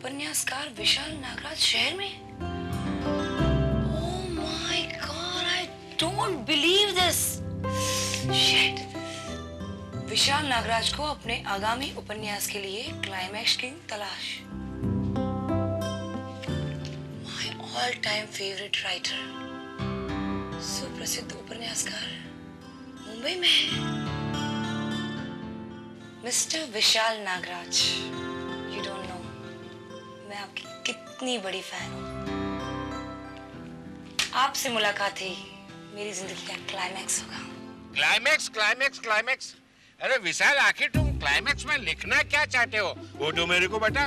उपन्यासकार विशाल नागराज शहर में? Oh my God, I don't believe this. Shit. Vishal Nagraj को अपने आगामी उपन्यास के लिए क्लाइमैक्स की तलाश। My all time favourite writer, सुप्रसिद्ध उपन्यासकार मुंबई में है। Mister Vishal Nagraj, you don't know मैं आपकी कितनी बड़ी फैन हूँ। आपसे मुलाकात ही मेरी जिंदगी का क्लाइमैक्स होगा। Climax climax climax? अरे विशाल, आखिर तुम क्लाइमैक्स में लिखना क्या चाहते हो वो तो मेरे को बता।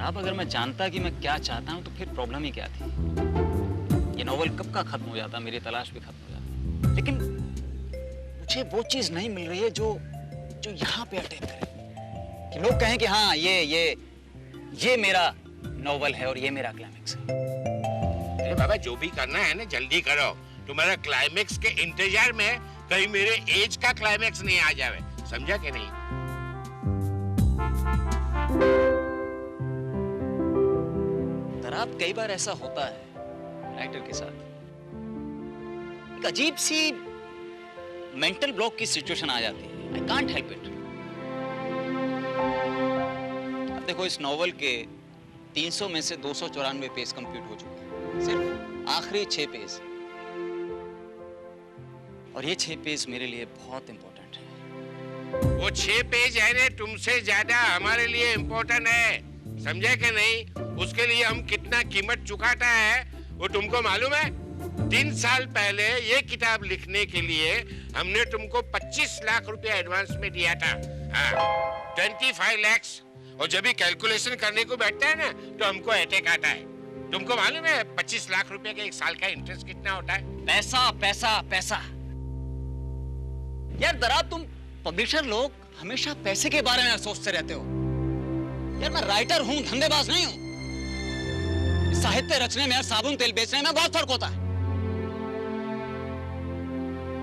अब अगर मैं जानता कि मैं क्या चाहता हूँ तो फिर प्रॉब्लम ही क्या थी। ये नॉवल कब का खत्म हो जाता, मेरी तलाश भी खत्म हो जाती। लेकिन मुझे वो चीज नहीं मिल रही है जो यहाँ पे अटैक करे कि लोग कहें कि हाँ ये मेरा नॉवल है और ये मेरा क्लाइमैक्स है। अरे बाबा, जो भी करना है ना जल्दी करो। तुम्हारा क्लाइमैक्स के इंतजार में कहीं मेरे एज का क्लाइमैक्स नहीं आ जावे, समझा कि नहीं? दराब, कई बार ऐसा होता है राइटर के साथ, एक अजीब सी मेंटल ब्लॉक की सिचुएशन आ जाती है। I can't help it. अब देखो, इस नॉवल के 300 में से 294 पेज कंप्लीट हो चुके हैं, सिर्फ आखिरी 6 पेज। और ये 6 पेज मेरे लिए बहुत इंपॉर्टेंट है। वो 6 पेज है ना, तुमसे ज्यादा हमारे लिए इंपॉर्टेंट है, समझे कि नहीं? उसके लिए हम कितना कीमत चुकाता है वो तुमको मालूम है? 3 साल पहले ये किताब लिखने के लिए हमने तुमको 25 लाख रुपया एडवांस में दिया था। हाँ, 25 लाख। और जब भी कैलकुलेशन करने को बैठता है ना तो हमको अटैक आता है। तुमको मालूम है 25 लाख रुपए के 1 साल का इंटरेस्ट कितना होता है? पैसा पैसा पैसा। यार दराब, तुम पब्लिशर लोग हमेशा पैसे के बारे में सोचते रहते हो। यार मैं राइटर हूं, धंधेबाज नहीं हूं। साहित्य रचने में, साबुन तेल बेचने में बहुत फर्क होता है।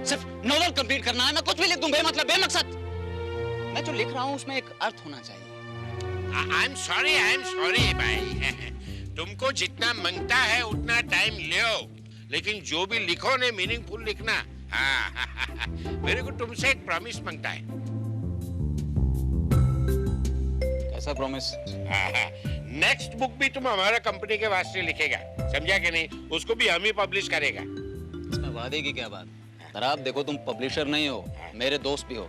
सिर्फ नॉवल कंप्लीट करना है, मैं कुछ भी लिख दूं बेमतलब, बेमकसद। मैं जो लिख रहा हूं उसमें एक अर्थ होना चाहिए। आई एम सॉरी भाई। तुमको जितना मांगता है उतना टाइम लो, लेकिन जो भी लिखो ने मीनिंगफुल लिखना। हाँ, मेरे को तुमसे एक प्रॉमिस मांगता है। कैसा प्रॉमिस? नेक्स्ट बुक भी तुम हमारा कंपनी के वास्ते लिखेगा, समझा कि नहीं? उसको भी हम ही पब्लिश करेगा। इसमें वादे की क्या बात? दराब देखो, तुम पब्लिशर नहीं हो, मेरे दोस्त भी हो।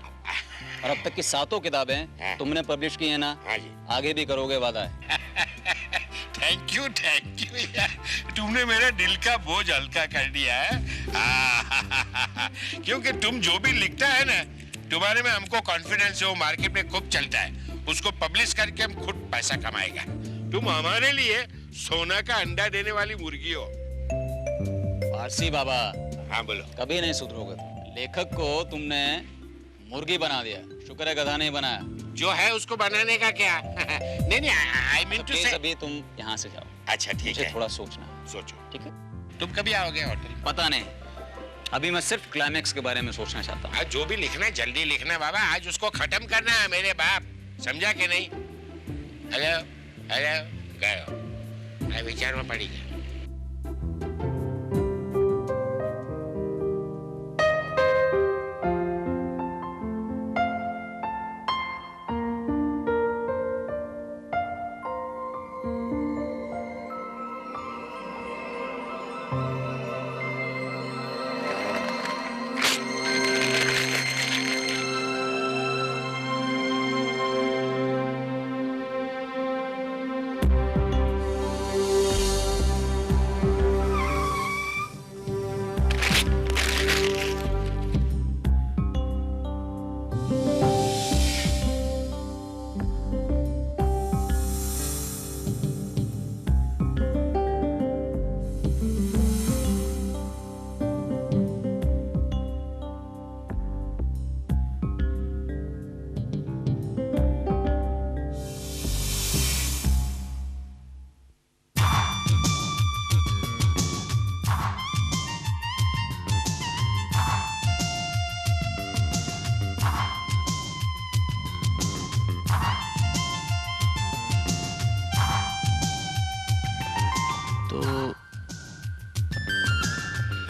और अब तक की 7 किताबें तुमने पब्लिश की है ना? हाँ जी। आगे भी करोगे, वादा है। थैंक यू यार, तुमने मेरे दिल का बोझ हल्का कर दिया है। क्योंकि तुम जो भी लिखता है ना, तुम्हारे में हमको कॉन्फिडेंस है, वो मार्केट में खूब चलता है। उसको पब्लिश करके हम खुद पैसा कमाएगा। तुम हमारे लिए सोना का अंडा देने वाली मुर्गी हो। पारसी बाबा। हाँ बोलो। कभी नहीं सुधरोगे तुम। लेखक को तुमने मुर्गी बना दिया, शुक्र है गधा नहीं बनाया। जो है उसको बनाने का क्या? नहीं, आई मीन टू से। अभी तुम यहाँ से जाओ। अच्छा ठीक है। थोड़ा सोचना। सोचो। ठीक है। तुम कभी आओगे होटल? पता नहीं, अभी मैं सिर्फ क्लाइमैक्स के बारे में सोचना चाहता हूँ। आज जो भी लिखना है जल्दी लिखना बाबा, आज उसको खत्म करना है मेरे बाप, समझा कि नहीं? हेलो गयो, मैं विचार में पड़ी गया।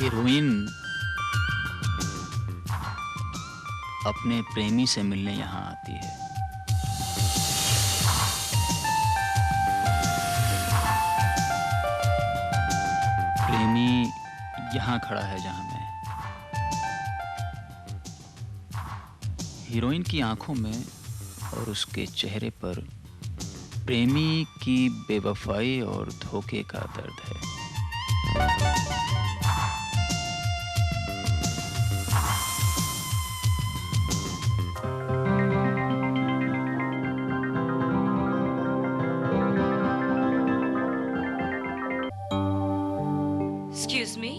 हीरोइन अपने प्रेमी से मिलने यहाँ आती है। प्रेमी यहाँ खड़ा है जहां मैं। हीरोइन की आंखों में और उसके चेहरे पर प्रेमी की बेवफाई और धोखे का दर्द है। Excuse me?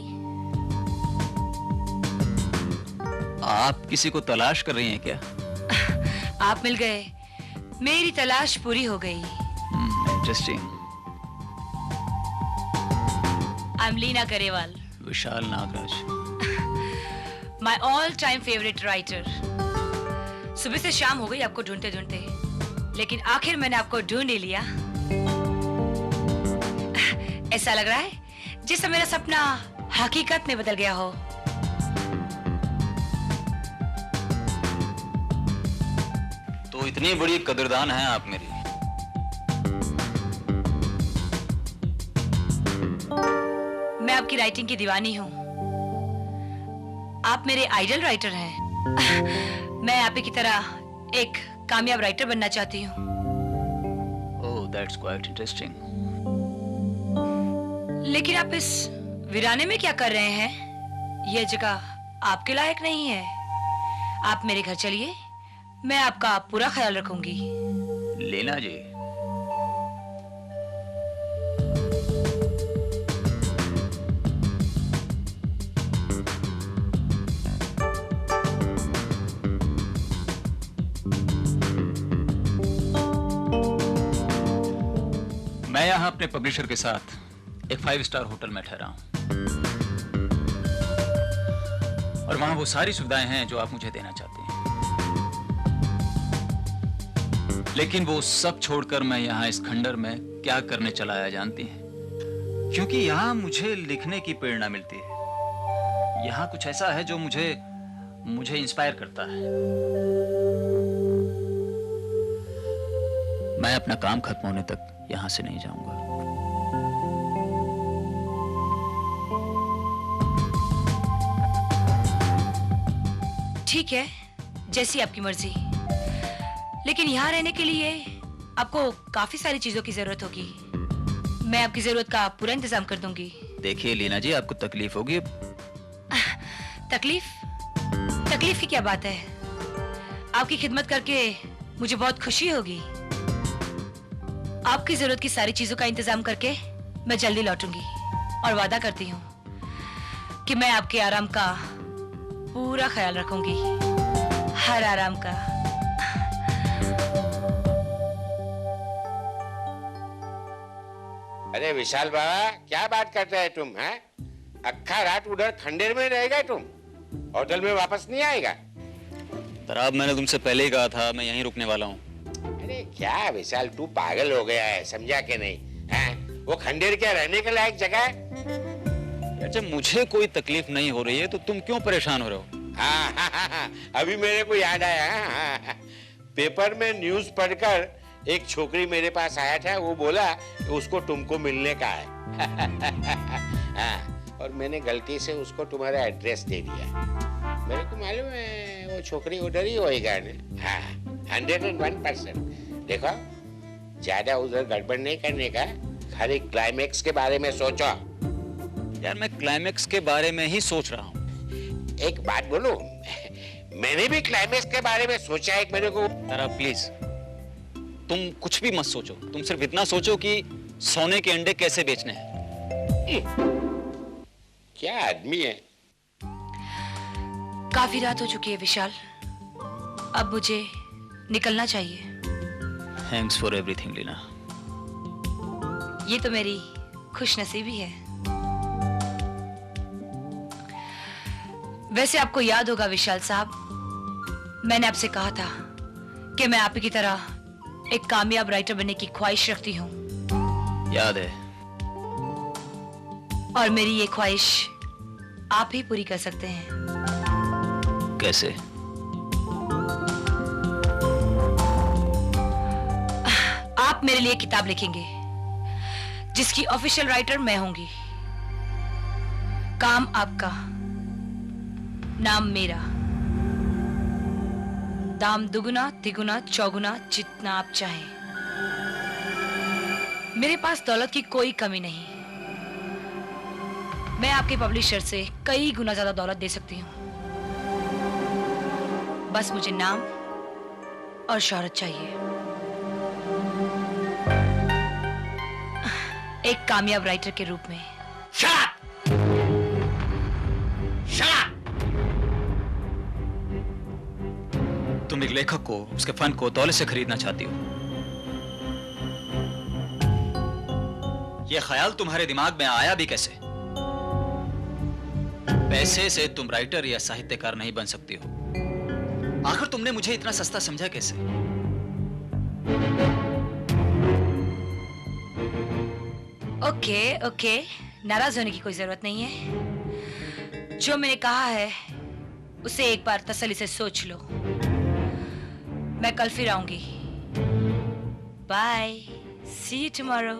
आप किसी को तलाश कर रही हैं क्या? आप मिल गए, मेरी तलाश पूरी हो गई। Interesting. I'm Leena Garewal, Vishal Nagraj. my all-time favorite writer. सुबह से शाम हो गई आपको ढूंढते ढूंढते, लेकिन आखिर मैंने आपको ढूंढ ही लिया। ऐसा लग रहा है जैसे मेरा सपना हकीकत में बदल गया हो। तो इतनी बड़ी कदरदान हैं आप मेरी। मैं आपकी राइटिंग की दीवानी हूँ। आप मेरे आइडल राइटर हैं। मैं आप ही की तरह एक कामयाब राइटर बनना चाहती हूँ। ओह, दैट्स क्वाइट इंटरेस्टिंग। लेकिन आप इस वीराने में क्या कर रहे हैं? यह जगह आपके लायक नहीं है। आप मेरे घर चलिए, मैं आपका पूरा ख्याल रखूंगी। लीना जी, मैं यहाँ अपने पब्लिशर के साथ एक 5 स्टार होटल में ठहरा हूं और वहां वो सारी सुविधाएं हैं जो आप मुझे देना चाहते हैं। लेकिन वो सब छोड़कर मैं यहाँ इस खंडर में क्या करने चला आया जानती हैं? क्योंकि यहाँ मुझे लिखने की प्रेरणा मिलती है। यहाँ कुछ ऐसा है जो मुझे इंस्पायर करता है। मैं अपना काम खत्म होने तक यहाँ से नहीं जाऊंगा। ठीक है, जैसी आपकी मर्जी। लेकिन यहाँ रहने के लिए आपको काफी सारी चीजों की जरूरत होगी। मैं आपकी जरूरत का पूरा इंतजाम कर दूंगी। देखिए लीना जी, आपको तकलीफ होगी। तकलीफ? तकलीफ की क्या बात है? आपकी खिदमत करके मुझे बहुत खुशी होगी। आपकी जरूरत की सारी चीजों का इंतजाम करके मैं जल्दी लौटूंगी और वादा करती हूँ कि मैं आपके आराम का पूरा ख्याल रखूंगी, हर आराम का। अरे विशाल बाबा, क्या बात करते हैं तुम? हैं? अक्खा रात उधर खंडेर में रहेगा तुम? होटल में वापस नहीं आएगा? तराब, मैंने तुमसे पहले ही कहा था मैं यहीं रुकने वाला हूँ। अरे क्या विशाल, तू पागल हो गया है, समझा के नहीं? हैं? वो खंडेर क्या रहने के लायक जगह है? जब मुझे कोई तकलीफ नहीं हो रही है तो तुम क्यों परेशान हो रहे हो? हाँ, अभी मेरे को याद आया। हाँ, पेपर में न्यूज़ पढ़कर एक छोकरी मेरे पास आया था। वो बोला कि उसको तुमको मिलने का है। हाँ, और मैंने गलती से उसको तुम्हारा एड्रेस दे दिया। मेरे को मालूम है वो छोकरी उधर ही होएगा ना। हाँ, 101%। देखो, ज्यादा उधर गड़बड़ नहीं करने का, खाली क्लाइमेक्स के बारे में सोचो। यार, मैं क्लाइमेक्स के बारे में ही सोच रहा हूँ। एक बात बोलूं, मैंने भी क्लाइमेक्स के बारे में सोचा है। मेरे को तराब प्लीज, तुम कुछ भी मत सोचो। तुम सिर्फ इतना सोचो कि सोने के अंडे कैसे बेचने हैं। क्या आदमी है। काफी रात हो चुकी है विशाल, अब मुझे निकलना चाहिए। Thanks for everything Leena. ये तो मेरी खुशनसीबी है। वैसे आपको याद होगा विशाल साहब, मैंने आपसे कहा था कि मैं आप ही की तरह एक कामयाब राइटर बनने की ख्वाहिश रखती हूँ। याद है। और मेरी ये ख्वाहिश आप ही पूरी कर सकते हैं। कैसे? आप मेरे लिए किताब लिखेंगे जिसकी ऑफिशियल राइटर मैं होंगी। काम आपका, नाम मेरा, दाम दुगुना तिगुना चौगुना जितना आप चाहें। मेरे पास दौलत की कोई कमी नहीं। मैं आपके पब्लिशर से कई गुना ज्यादा दौलत दे सकती हूँ। बस मुझे नाम और शोहरत चाहिए। एक कामयाब राइटर के रूप में। Shut up! Shut up! तुम एक लेखक को, उसके फन को दौलत से खरीदना चाहती हो। यह ख्याल तुम्हारे दिमाग में आया भी कैसे? पैसे से तुम राइटर या साहित्यकार नहीं बन सकती हो। आखिर तुमने मुझे इतना सस्ता समझा कैसे? ओके, नाराज होने की कोई जरूरत नहीं है। जो मैंने कहा है उसे एक बार तसल्ली से सोच लो। मैं कल फिर आऊंगी। Bye, see you tomorrow.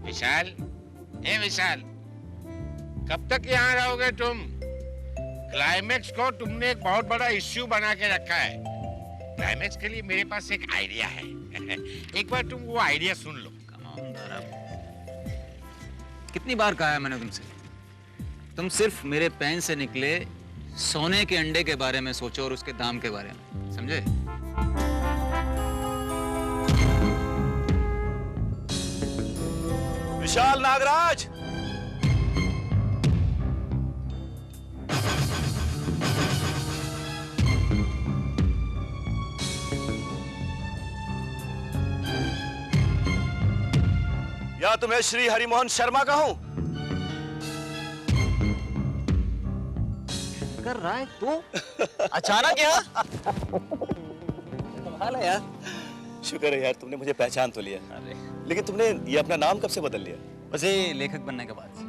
Vishal, ए विशाल, कब तक यहाँ रहोगे तुम? क्लाइमेक्स को तुमने एक बहुत बड़ा इश्यू बना के रखा है। क्लाइमेक्स के लिए मेरे पास एक आइडिया है। एक बार तुम वो आइडिया सुन लो। कितनी बार कहा है मैंने तुमसे, तुम सिर्फ मेरे पेन से निकले सोने के अंडे के बारे में सोचो और उसके दाम के बारे में, समझे? विशाल नागराज, या तुम्हें श्री हरिमोहन शर्मा कहूं? कर रहा है तू? अचानक यहाँ? कमाल है यार। शुक्र है यार तुमने मुझे पहचान तो लिया। अरे लेकिन तुमने ये अपना नाम कब से बदल लिया? बस ये लेखक बनने के बाद से।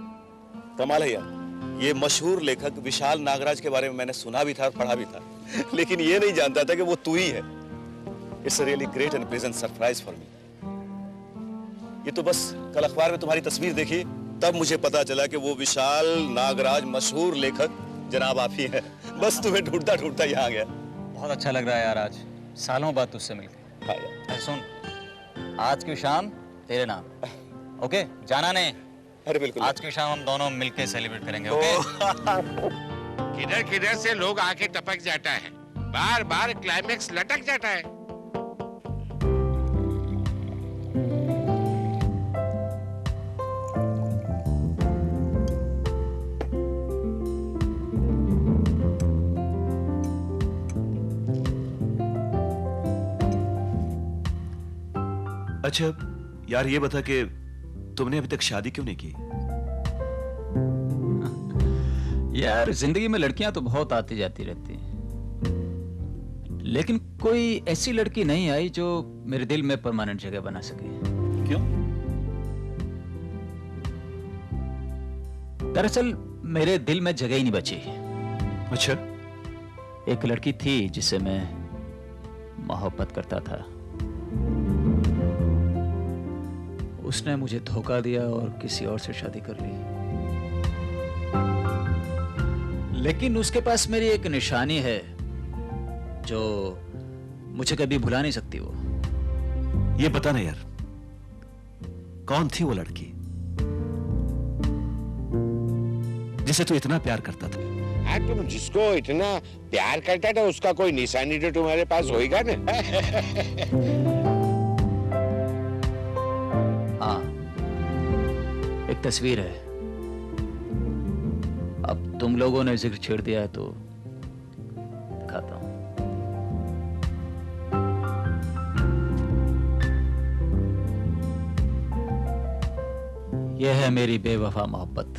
कमाल है यार। ये मशहूर लेखक विशाल नागराज के बारे में मैंने सुना भी था और पढ़ा भी था, लेकिन ये नहीं जानता था कि वो तू ही है। It's a really great and pleasant surprise for me. ये तो बस कल अखबार में तुम्हारी तस्वीर देखी तब मुझे पता चला कि वो विशाल नागराज मशहूर लेखक जनाब आप ही हैं। बस तुम्हें ढूंढता ढूंढता यहाँ आ गया। बहुत अच्छा लग रहा है यार, आज सालों बाद तुझसे मिलकर। हाँ यार। अरे सुन, आज की शाम तेरे नाम, ओके? जाना नहीं। अरे बिल्कुल। आज की शाम हम दोनों मिलके सेलिब्रेट करेंगे, ओके? किधर किधर से लोग आके टपक जाता है, बार बार क्लाइमेक्स लटक जाता है। अच्छा यार, ये बता कि तुमने अभी तक शादी क्यों नहीं की? यार जिंदगी में लड़कियां तो बहुत आती जाती रहती हैं, लेकिन कोई ऐसी लड़की नहीं आई जो मेरे दिल में परमानेंट जगह बना सके। क्यों? दरअसल मेरे दिल में जगह ही नहीं बची। अच्छा। एक लड़की थी जिसे मैं मोहब्बत करता था, उसने मुझे धोखा दिया और किसी और से शादी कर ली। लेकिन उसके पास मेरी एक निशानी है जो मुझे कभी भुला नहीं सकती। वो ये बता ना यार, कौन थी वो लड़की जिसे तू इतना प्यार करता था? हाँ, तुम जिसको इतना प्यार करता था उसका कोई निशानी तो तुम्हारे पास होएगा ना? हाँ, एक तस्वीर है। अब तुम लोगों ने जिक्र छेड़ दिया है तो दिखाता हूं। यह है मेरी बेवफा मोहब्बत।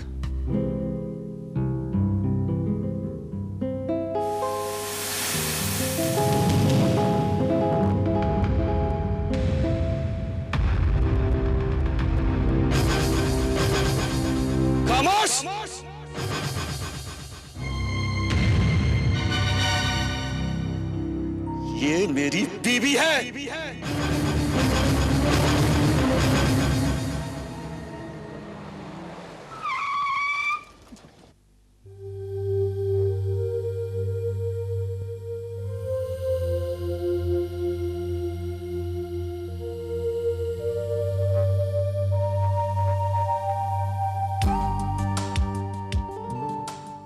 खामोश! ये मेरी बीवी है।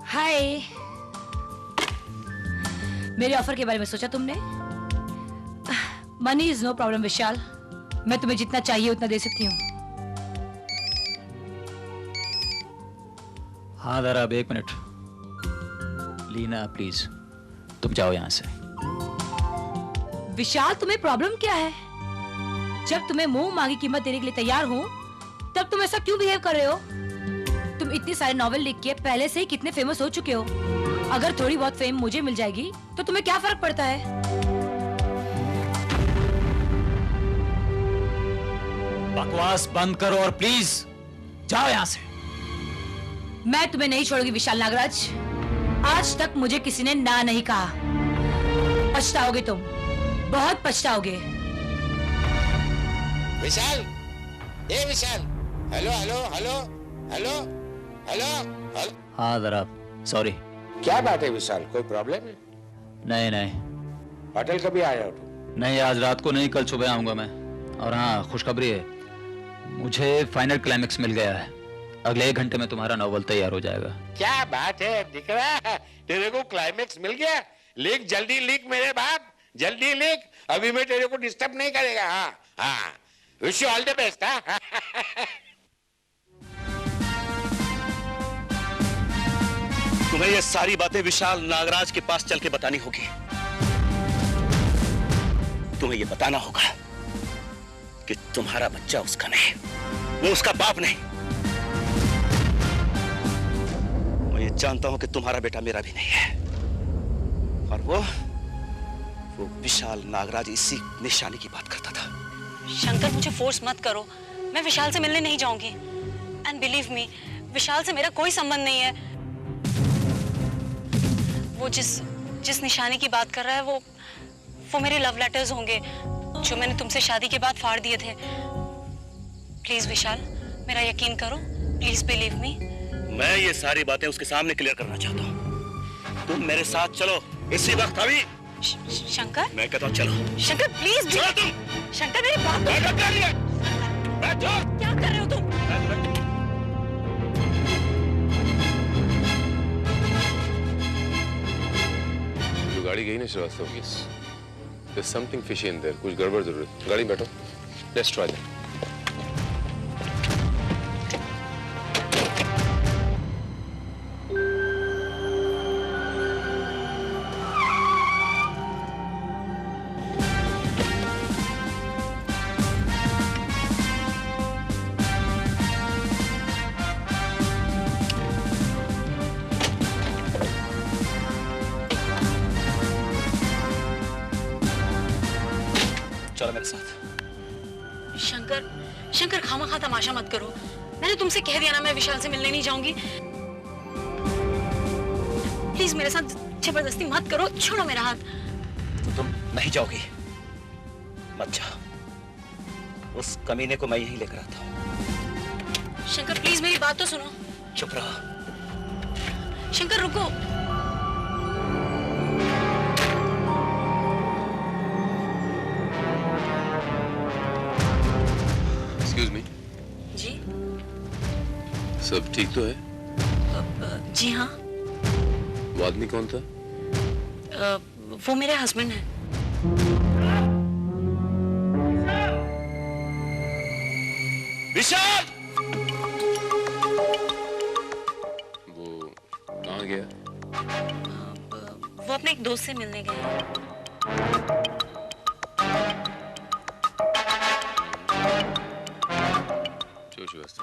हाय। मेरे ऑफर के बारे में सोचा तुमने? मनी इज नो प्रॉब्लम विशाल, मैं तुम्हें जितना चाहिए उतना दे सकती हूँ। हाँ जरा अब 1 मिनट। लीना प्लीज तुम जाओ यहाँ से। विशाल तुम्हें प्रॉब्लम क्या है? जब तुम्हें मुंह मांगी कीमत देने के लिए तैयार हूँ तब तुम ऐसा क्यों बिहेव कर रहे हो? तुम इतने सारे नॉवेल लिख के पहले से ही कितने फेमस हो चुके हो। अगर थोड़ी बहुत फेम मुझे मिल जाएगी तो तुम्हें क्या फर्क पड़ता है? बकवास बंद करो और प्लीज जाओ यहाँ से। मैं तुम्हें नहीं छोड़ूंगी विशाल नागराज। आज तक मुझे किसी ने ना नहीं कहा। पछताओगे तुम, बहुत पछताओगे। विशाल, ए Vishal, hello hello hello hello hello hello. हाँ जरा सॉरी। क्या बात है विशाल, कोई प्रॉब्लम है? नहीं नहीं होटल कभी आया हो तुम? नहीं, आज रात को नहीं, कल सुबह आऊंगा मैं। और हाँ खुशखबरी है, मुझे फाइनल क्लाइमेक्स मिल गया है। अगले 1 घंटे में तुम्हारा नॉवल तैयार हो जाएगा। क्या बात है, दिख रहा है तेरे को क्लाइमेक्स मिल गया। लिख जल्दी लिख मेरे बाप, जल्दी लिख, अभी मैं तेरे को डिस्टर्ब नहीं करेगा। हाँ हाँ, wish you all the best. तुम्हें ये सारी बातें विशाल नागराज के पास चल के बतानी होगी। तुम्हें ये बताना होगा कि तुम्हारा बच्चा उसका नहीं, वो उसका बाप नहीं। मैं ये जानता हूं कि तुम्हारा बेटा मेरा भी नहीं है। और वो विशाल नागराज इसी निशानी की बात करता था। शंकर मुझे फोर्स मत करो, मैं विशाल से मिलने नहीं जाऊंगी। एंड बिलीव मी, विशाल से मेरा कोई संबंध नहीं है। वो जिस निशानी की बात कर रहा है वो मेरे लव लेटर्स होंगे जो मैंने तुमसे शादी के बाद फाड़ दिए थे। प्लीज विशाल, मेरा यकीन करो, प्लीज बिलीव मी। मैं ये सारी बातें उसके सामने क्लियर करना चाहता हूँ। तुम मेरे साथ चलो इसी वक्त। अभी शंकर, मैं कहता हूँ चलो। शंकर प्लीज। चलो तुम। शंकर मेरी बात क्या कर रहे हो तुम? जो गाड़ी गई ना श्रीवास्तव की, there's something fishy in there, कुछ गड़बड़ जरूर है। गाड़ी में बैठो, let's try that. चलो मेरे साथ। शंकर खामखा तमाशा मत करो। मैंने तुमसे कह दिया ना, मैं विशाल से मिलने नहीं जाऊंगी। प्लीज मेरे साथ जबरदस्ती मत करो, छोड़ो मेरा हाथ। तो तुम नहीं जाओगी? मत जाओ, उस कमीने को मैं यहीं लेकर आता हूँ। शंकर प्लीज मेरी बात तो सुनो। चुप रहो। शंकर रुको। Excuse me, जी सब ठीक तो है? जी हाँ। वो आदमी कौन था? वो मेरे हस्बैंड हैं। विशाल! वो कहाँ गया? वो अपने एक दोस्त से मिलने गए हैं। जो श्रीवास्तव।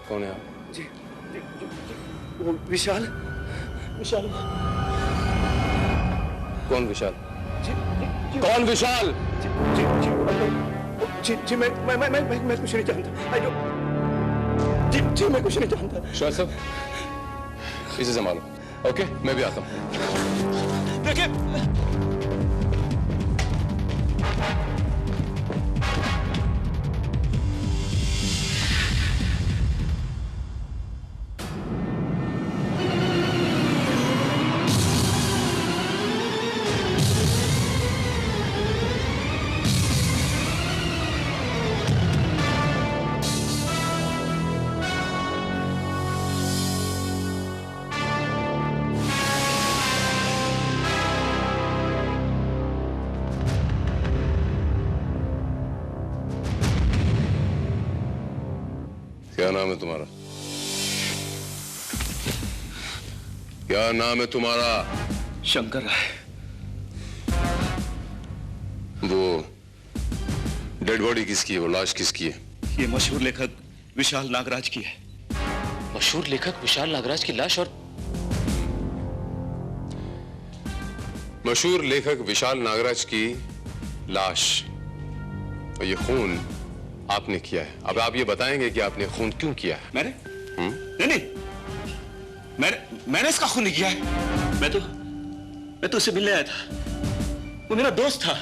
कौन है आप? जी, वो विशाल विशाल। कौन विशाल? जी जी कौन विशाल? जी जी जी जी मैं कुछ नहीं जानता। जी जी मैं कुछ नहीं जानता। श्रीवास्तव, इसे संभालो। ओके, मैं भी आता हूँ। देखिए, क्या नाम है तुम्हारा? क्या नाम है तुम्हारा? शंकर राय। वो डेड बॉडी किसकी है? वो लाश किसकी है? ये मशहूर लेखक विशाल नागराज की है। मशहूर लेखक विशाल नागराज की लाश? और मशहूर लेखक विशाल नागराज की लाश, और ये खून आपने किया है। अब आप ये बताएंगे कि आपने खून क्यों किया है? मैंने? नहीं, मैंने इसका खून नहीं किया है। मैं तो उससे मिलने आया था। वो मेरा दोस्त था।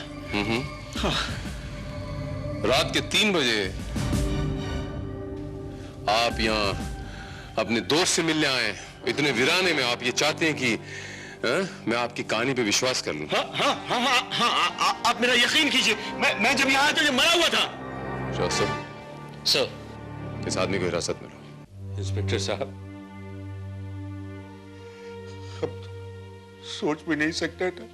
हाँ। रात के 3 बजे आप यहाँ अपने दोस्त से मिलने आए, इतने वीराने में आप ये चाहते हैं कि मैं आपकी कहानी पे विश्वास कर लूं? हाँ, आप मेरा यकीन कीजिए। मैं जब यहाँ आया था, जब मरा हुआ था। सर, इस आदमी को हिरासत में लो। इंस्पेक्टर साहब, अब सोच भी नहीं सकता था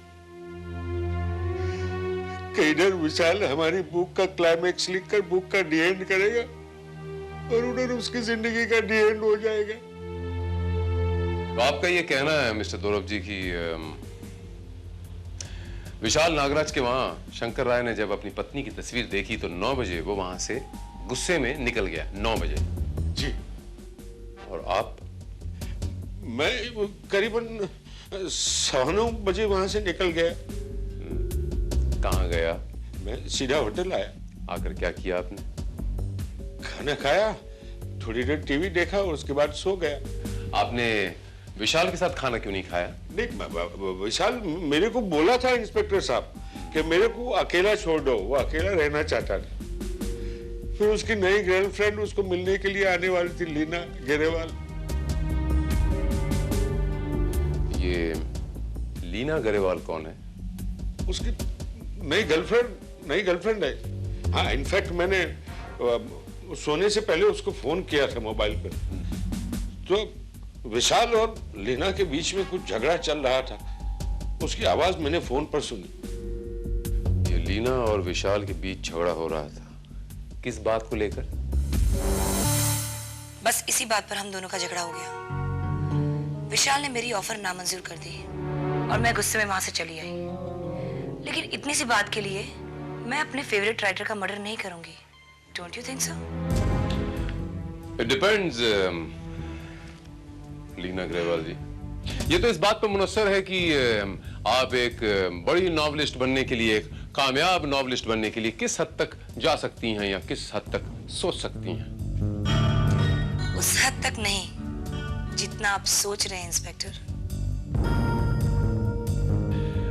कि इधर विशाल हमारी बुक का क्लाइमेक्स लिखकर बुक का डी एंड करेगा और उधर उसकी जिंदगी का डी एंड हो जाएगा। तो आपका ये कहना है मिस्टर दौरव जी कि विशाल नागराज के वहां शंकर राय ने जब अपनी पत्नी की तस्वीर देखी तो 9 बजे वो वहां से गुस्से में निकल गया। 9 बजे? जी। और आप? मैं करीबन 9:15 बजे वहां से निकल गया। कहाँ गया? मैं सीधा होटल आया। आकर क्या किया आपने? खाना खाया, थोड़ी देर टीवी देखा और उसके बाद सो गया। आपने विशाल के साथ खाना क्यों नहीं खाया? नहीं, विशाल मेरे को बोला था इंस्पेक्टर साहब कि मेरे को अकेला छोड़ दो। वो अकेला रहना चाहता था। फिर उसकी नई गर्लफ्रेंड उसको मिलने के लिए आने वाली थी, लीना गरेवाल। ये लीना गरेवाल कौन है? उसकी नई गर्लफ्रेंड है। हाँ, इनफैक्ट मैंने सोने से पहले उसको फोन किया था मोबाइल पर। तो विशाल और लीना के बीच में कुछ झगड़ा चल रहा था। उसकी आवाज मैंने फोन पर सुनी। ये लीना और विशाल के बीच झगड़ा हो रहा था, किस बात को लेकर? बस इसी बात पर हम दोनों का झगड़ा हो गया। विशाल ने मेरी ऑफर नामंजूर कर दी और मैं गुस्से में वहां से चली आई। लेकिन इतनी सी बात के लिए मैं अपने फेवरेट राइटर का मर्डर नहीं करूंगी। Don't you think so? It depends Leena Grewal ji. ये तो इस बात पर मुनस्सर है कि आप एक बड़ी नॉवलिस्ट बनने के लिए, एक कामयाब नॉवलिस्ट बनने के लिए किस हद तक जा सकती हैं या किस हद तक सोच सकती हैं। उस हद तक नहीं जितना आप सोच रहे हैं इंस्पेक्टर।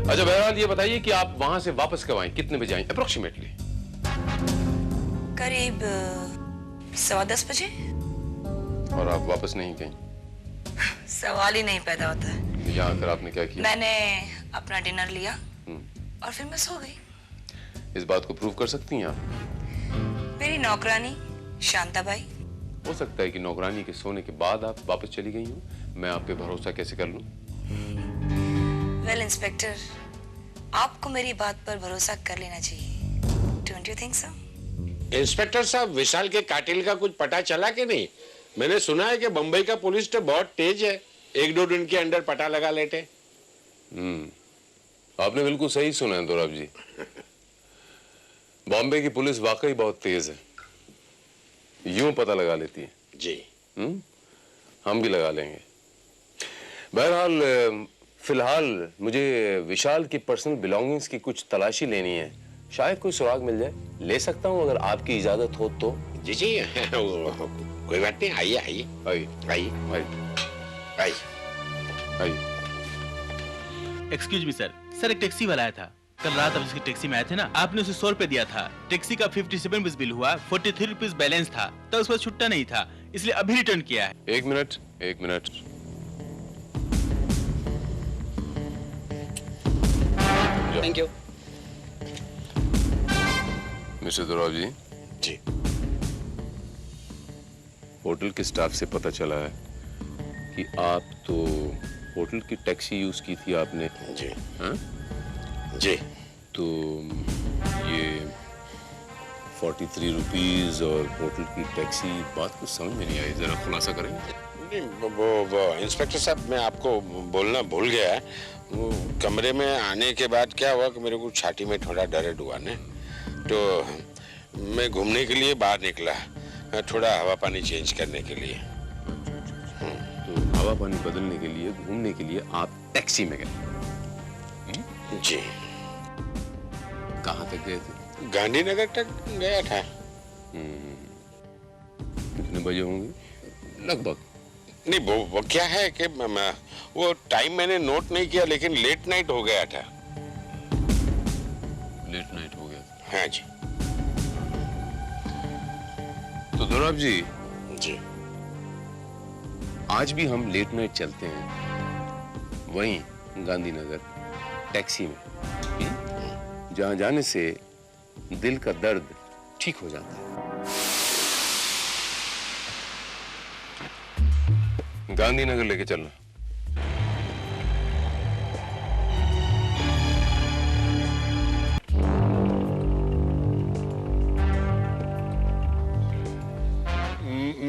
अच्छा, बहरहाल ये बताइए कि आप वहां से वापस कब आए, कितने बजे आए अप्रोक्सीमेटली? करीब 10:15 बजे। और आप वापस नहीं गई? सवाल ही नहीं पैदा होता है। यहाँ आकर आपने क्या किया? मैंने अपना डिनर लिया और फिर मैं सो गई। इस बात को प्रूव कर सकती हैं आप? मेरी नौकरानी शांताबाई। हो सकता है कि नौकरानी के सोने के बाद आप वापस चली गई हो। मैं आप पे भरोसा कैसे कर लूं? वेल इंस्पेक्टर, आपको मेरी बात पर भरोसा कर लेना चाहिए। Don't you think so? Inspector साहब, विशाल के कातिल का कुछ पता चला कि नहीं? मैंने सुना है कि बंबई का पुलिस तो बहुत तेज है, 1-2 दिन के अंदर पता लगा लेते। आपने बिल्कुल सही सुना है दोराब जी। बॉम्बे की पुलिस वाकई बहुत तेज है, यूं पता लगा लेती है। जी। हम भी लगा लेंगे। बहरहाल फिलहाल मुझे विशाल की पर्सनल बिलोंगिंग्स की कुछ तलाशी लेनी है, शायद कोई सुराग मिल जाए। ले सकता हूं अगर आपकी इजाजत हो तो? जी जी, कोई बात नहीं, आइए आइए आइए आइए आइए आइए। आइए। एक्सक्यूज मी सर, एक टैक्सी वाला आया था कल रात, आप इसकी टैक्सी में आए थे ना, आपने उसे 100 रुपए दिया था। टैक्सी का 57 रुपीज बिल हुआ, 43 रुपीज बैलेंस था, तब उसके बाद छुट्टा नहीं था, इसलिए अभी रिटर्न किया है। एक minute. Thank you. Mister Dorab ji, जी। होटल के स्टाफ से पता चला है कि आप तो होटल की टैक्सी यूज की थी आपने। जी। हाँ? जी। तो ये 43 रुपीज और होटल की टैक्सी, बात कुछ समझ में नहीं आई, जरा खुलासा करेंगे? नहीं, वो इंस्पेक्टर साहब, मैं आपको बोलना भूल गया। वो कमरे में आने के बाद क्या हुआ कि मेरे को छाती में थोड़ा दर्द हुआ ने, तो मैं घूमने के लिए बाहर निकला, थोड़ा हवा पानी चेंज करने के लिए। तो हवा पानी बदलने के लिए, घूमने के लिए आप टैक्सी में गए? जी। कहाँ तक गए थे? गांधीनगर तक गया था। कितने बजे होंगे लगभग? नहीं, वो क्या है कि वो टाइम मैंने नोट नहीं किया, लेकिन लेट नाइट हो गया था। लेट नाइट हो गया था? हाँ जी। तो दोराब जी, जी। आज भी हम लेट नाइट चलते हैं वहीं गांधीनगर टैक्सी में, जहां जाने से दिल का दर्द ठीक हो जाता है। गांधीनगर लेके चलना।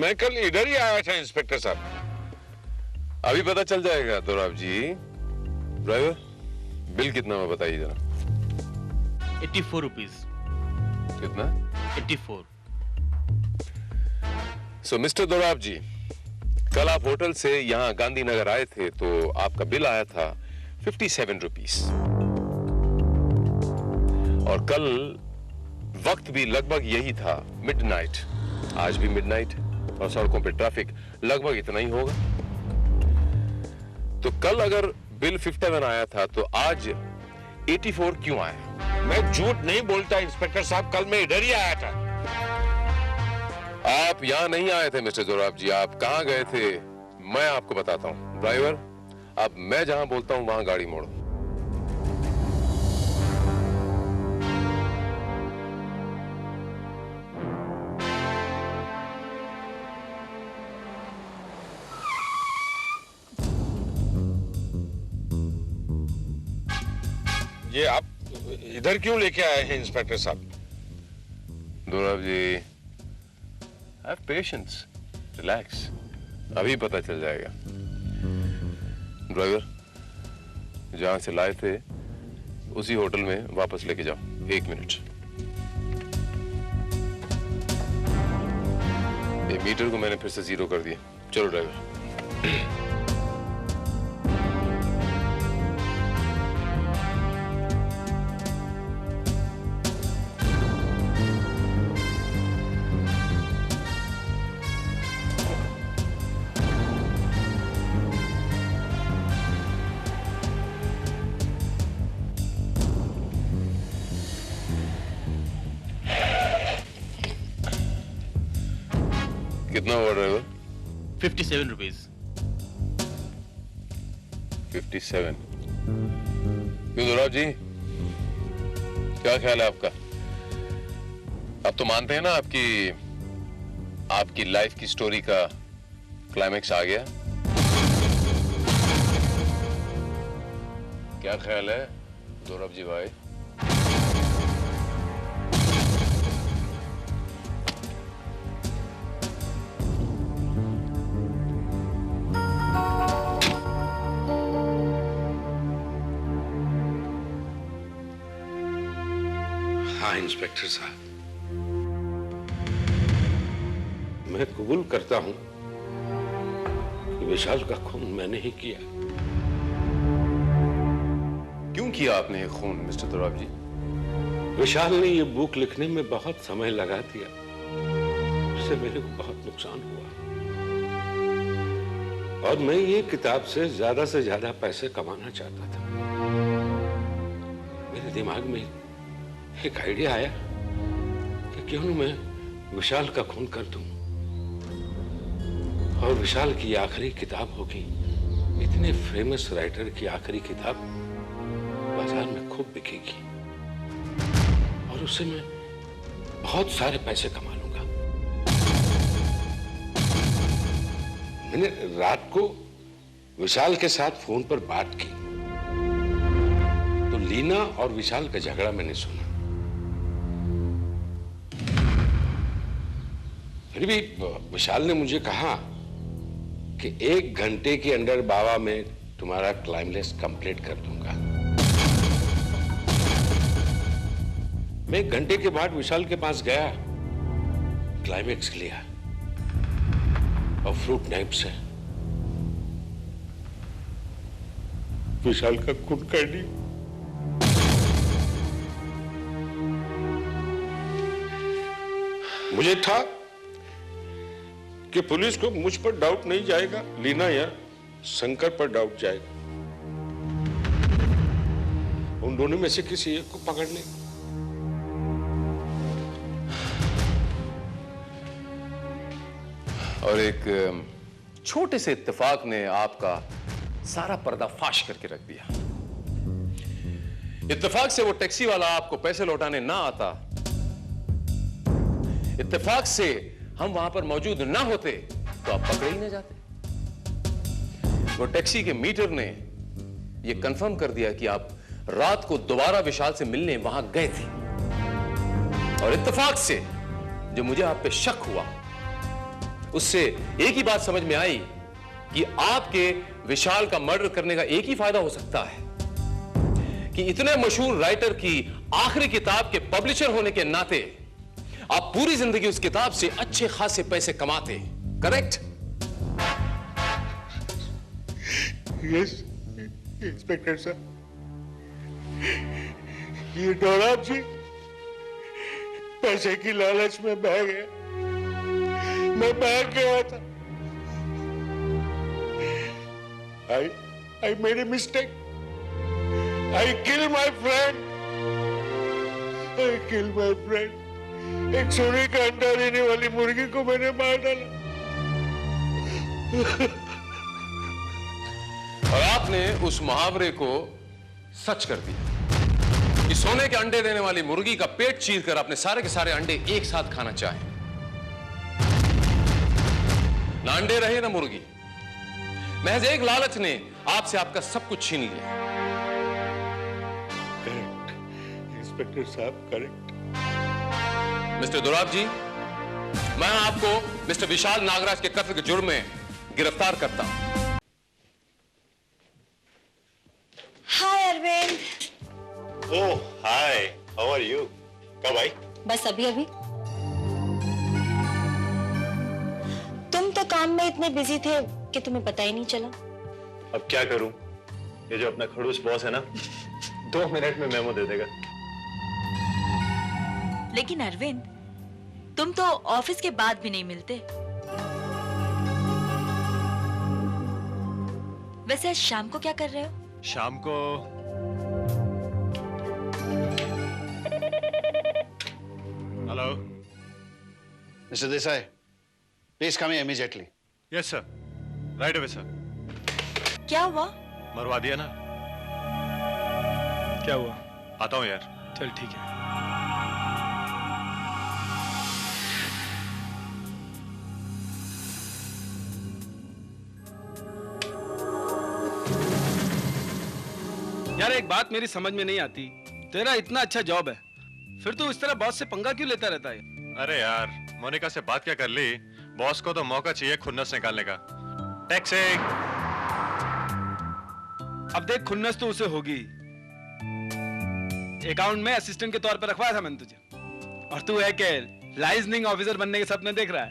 मैं कल इधर ही आया था इंस्पेक्टर साहब। अभी पता चल जाएगा दोराब जी। ड्राइवर, बिल कितना हुआ बताइए जरा। 84 रुपीज। कितना? 84। सो मिस्टर दोराब जी, कल आप होटल से यहाँ गांधीनगर आए थे तो आपका बिल आया था 57 रुपीस, और कल वक्त भी लगभग यही था, मिडनाइट। आज भी मिडनाइट और सड़कों पे ट्रैफिक लगभग इतना ही होगा। तो कल अगर बिल 57 आया था तो आज 84 क्यों आया? मैं झूठ नहीं बोलता इंस्पेक्टर साहब, कल मैं इधर ही आया था। आप यहां नहीं आए थे मिस्टर दोराब जी, आप कहां गए थे मैं आपको बताता हूं। ड्राइवर, अब मैं जहां बोलता हूं वहां गाड़ी मोड़ो। ये आप इधर क्यों लेके आए हैं इंस्पेक्टर साहब? दोराब जी, हैव पेशेंस, रिलैक्स, अभी पता चल जाएगा। ड्राइवर, जहां से लाए थे उसी होटल में वापस लेके जाओ। 1 मिनट। ये मीटर को मैंने फिर से 0 कर दिया। चलो ड्राइवर। कितना हुआ ड्राइवर? 57 रुपीज। 57। क्यों दोराब जी, क्या ख्याल है आपका? अब तो मानते हैं ना आपकी लाइफ की स्टोरी का क्लाइमेक्स आ गया? क्या ख्याल है दौरव जी भाई? हाँ इंस्पेक्टर साहब, मैं कबूल करता हूं कि विशाल का खून मैंने ही किया। क्यों किया आपने ये खून मिस्टर दौरव जी? विशाल ने ये बुक लिखने में बहुत समय लगा दिया, उससे मेरे को बहुत नुकसान हुआ और मैं ये किताब से ज्यादा पैसे कमाना चाहता था। मेरे दिमाग में एक आइडिया आया कि क्यों न मैं विशाल का खून कर दूं और विशाल की आखिरी किताब होगी इतने फेमस राइटर की आखिरी किताब बाजार में खूब बिकेगी और उससे मैं बहुत सारे पैसे कमा लूंगा। मैंने रात को विशाल के साथ फोन पर बात की तो लीना और विशाल का झगड़ा मैंने सुना। फिर भी विशाल ने मुझे कहा कि 1 घंटे के अंदर बाबा मैं तुम्हारा क्लाइमेक्स कंप्लीट कर दूंगा। मैं 1 घंटे के बाद विशाल के पास गया, क्लाइमेक्स लिया और फ्रूट नाइफ से विशाल का खून कर दिया। मुझे था कि पुलिस को मुझ पर डाउट नहीं जाएगा, लीना या शंकर पर डाउट जाएगा, उन दोनों में से किसी एक को पकड़ने। और एक छोटे से इत्तेफाक ने आपका सारा पर्दाफाश करके रख दिया। इत्तेफाक से वो टैक्सी वाला आपको पैसे लौटाने ना आता, इत्तेफाक से हम वहां पर मौजूद ना होते तो आप पकड़े ही ना जाते। वो टैक्सी के मीटर ने यह कंफर्म कर दिया कि आप रात को दोबारा विशाल से मिलने वहां गए थे और इत्तेफाक से जो मुझे आप पे शक हुआ उससे एक ही बात समझ में आई कि आपके विशाल का मर्डर करने का एक ही फायदा हो सकता है कि इतने मशहूर राइटर की आखिरी किताब के पब्लिशर होने के नाते आप पूरी जिंदगी उस किताब से अच्छे खासे पैसे कमाते। करेक्ट? यस इंस्पेक्टर साहब, ये दौराब जी पैसे की लालच में बह गया, मैं बह गया था। I made a mistake. I killed my friend. I killed my friend. एक सोने का अंडा देने वाली मुर्गी को मैंने मार डाला। और आपने उस मुहावरे को सच कर दिया कि सोने के अंडे देने वाली मुर्गी का पेट चीरकर अपने सारे के सारे अंडे एक साथ खाना चाहे। ना अंडे रहे ना मुर्गी, महज एक लालच ने आपसे आपका सब कुछ छीन लिया। करेक्ट इंस्पेक्टर साहब, करेक्ट। मिस्टर दौराब जी, मैं आपको मिस्टर विशाल नागराज के कत्ल के जुर्म में गिरफ्तार करता हूं। हाय अरविंद। ओह हाय, हाउ आर यू? कब आई? बस अभी अभी। तुम तो काम में इतने बिजी थे कि तुम्हें पता ही नहीं चला। अब क्या करूं, ये जो अपना खड़ूस बॉस है ना 2 मिनट में मेमो दे देगा। लेकिन अरविंद, तुम तो ऑफिस के बाद भी नहीं मिलते। वैसे आज शाम को क्या कर रहे हो? शाम को hello mister Desai, please come here immediately. Yes sir, right away sir. क्या हुआ? मरवा दिया ना। क्या हुआ? आता हूँ यार। चल ठीक है। यार एक बात मेरी समझ में नहीं आती, तेरा इतना अच्छा जॉब है, फिर तू इस तरह बॉस से पंगा क्यों लेता रहता है? अरे यार, मोनिका से बात क्या कर ली, बॉस को तो मौका चाहिए खुन्नस निकालने का। टैक्सी। अब देख, खुन्नस तो उसे होगी, अकाउंट में असिस्टेंट के तौर पर रखवाया था मैंने तुझे, और तू है क्या लाइजनिंग ऑफिसर बनने के सपने देख रहा है।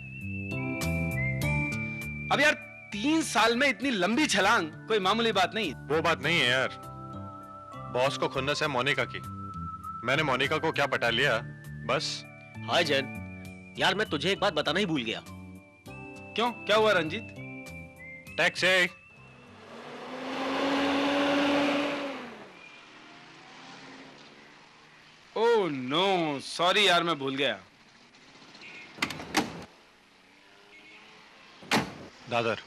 अब यार 3 साल में इतनी लंबी छलांग कोई मामूली बात नहीं। वो बात नहीं है यार, बॉस को खुन्नस है मोनिका की। मैंने मोनिका को क्या पटा लिया बस। हाय जैन, यार मैं तुझे एक बात बताना ही भूल गया। क्यों, क्या हुआ Ranjit? Taxi. Oh no, sorry यार, मैं भूल गया। दादर।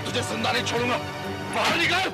तुझे जिंदा नहीं छोड़ूंगा, बाहर निकल।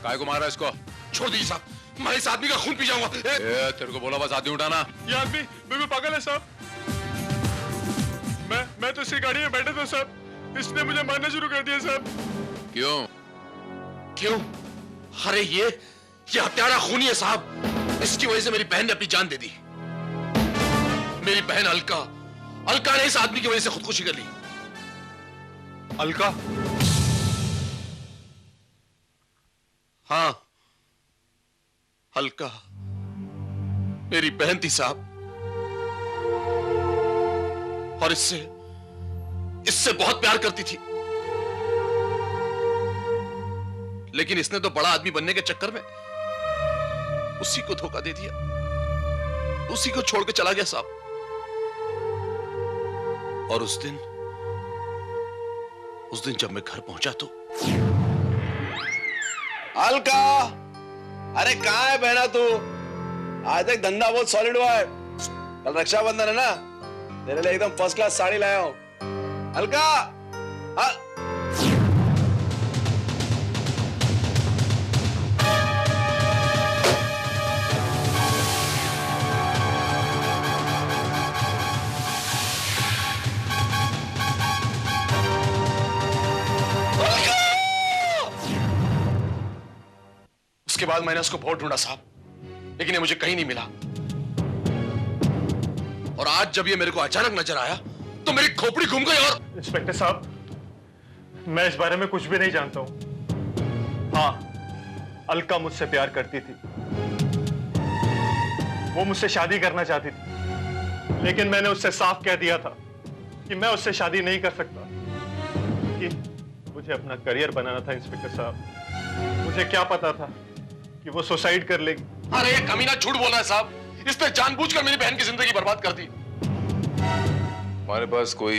काय को मारा इसको? छोड़ दीजिए साहब, मैं इस आदमी का खून पी जाऊंगा। तेरे को बोला बस आदमी उठाना। ये आदमी बिल्कुल पागल है साहब। मैं तो इसकी गाड़ी में बैठा था साहब, इसने मुझे मारना शुरू कर दिया साहब। क्यों? क्यों? अरे ये हत्यारा खूनी है साहब, इसकी वजह से मेरी बहन ने अपनी जान दे दी। मेरी बहन अलका ने इस आदमी की वजह से खुदकुशी कर ली। अलका? हाँ, अलका मेरी बहन थी साहब, और इससे बहुत प्यार करती थी। लेकिन इसने तो बड़ा आदमी बनने के चक्कर में उसी को धोखा दे दिया, उसी को छोड़ के चला गया साहब। और उस दिन जब मैं घर पहुंचा तो अलका, अरे कहाँ है बहना तू? आज तक धंधा बहुत सॉलिड हुआ है। कल रक्षाबंधन है ना, तेरे लिए एकदम फर्स्ट क्लास साड़ी लाया हूं। अलका, उसके बाद मैंने उसको बहुत ढूंढा साहब, लेकिन ये मुझे कहीं नहीं मिला। और आज जब ये मेरे को अचानक नजर आया तो मेरी खोपड़ी घूम गई। और इंस्पेक्टर साहब, मैं इस बारे में कुछ भी नहीं जानता हूं। हाँ, अलका मुझसे प्यार करती थी, वो मुझसे शादी करना चाहती थी, लेकिन मैंने उससे साफ कह दिया था कि मैं उससे शादी नहीं कर सकता, कि मुझे अपना करियर बनाना था। इंस्पेक्टर साहब, मुझे क्या पता था कि वो सुसाइड कर लेगी। अरे ये कमीना झूठ बोल रहा है साहब, इसने जानबूझकर मेरी बहन की जिंदगी बर्बाद कर दी। तुम्हारे पास कोई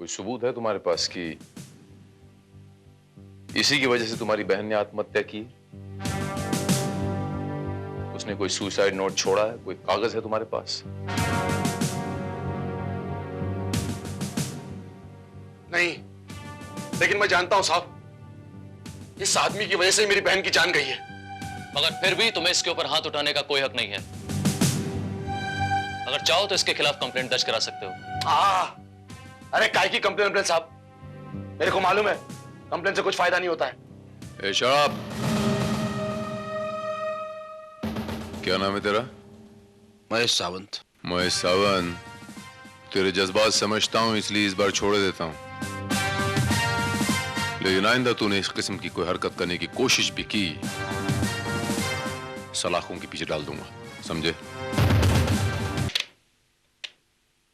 सबूत है तुम्हारे पास कि इसी की वजह से तुम्हारी बहन ने आत्महत्या की? उसने कोई सुसाइड नोट छोड़ा है? कोई कागज है तुम्हारे पास? नहीं, लेकिन मैं जानता हूं साहब, इस आदमी की वजह से मेरी बहन की जान गई है। मगर फिर भी तुम्हें इसके ऊपर हाथ उठाने का कोई हक नहीं है। अगर चाहो तो इसके खिलाफ कंप्लेंट दर्ज करा सकते हो। अरे काय की कंप्लेंट साहब, मेरे को मालूम है कंप्लेंट से कुछ फायदा नहीं होता है। ए शराब, क्या नाम है तेरा? महेश सावंत। महेश सावंत, तेरे जज्बात समझता हूं इसलिए इस बार छोड़ देता हूं, लेकिन आइंदा तूने इस किस्म की कोई हरकत करने की कोशिश भी की, सलाखों के पीछे डाल दूंगा, समझे?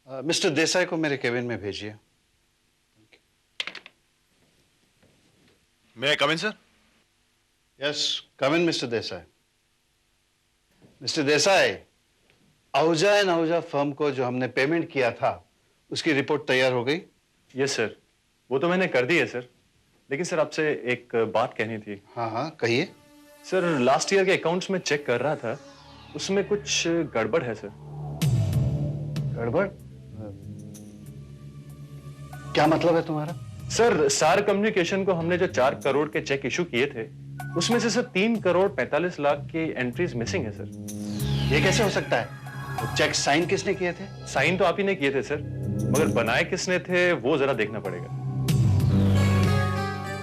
मिस्टर देसाई को मेरे केबिन में भेजिए। May I come in, sir? Yes, come in mister Desai. Mister Desai, Ahuja and Ahuja firm को जो हमने पेमेंट किया था, उसकी रिपोर्ट तैयार हो गई? यस सर, वो तो मैंने कर दी है सर, लेकिन सर आपसे एक बात कहनी थी। हाँ हाँ, कहिए। सर, लास्ट ईयर के अकाउंट्स में चेक कर रहा था, उसमें कुछ गड़बड़ है सर। गड़बड़? क्या मतलब है तुम्हारा? सर, सार कम्युनिकेशन को हमने जो 4 करोड़ के चेक इशू किए थे, उसमें से सर 3 करोड़ 45 लाख की एंट्रीज मिसिंग है सर। ये कैसे हो सकता है? तो चेक साइन किसने किए थे? साइन तो आप ही ने किए थे सर, मगर बनाए किसने थे वो जरा देखना पड़ेगा।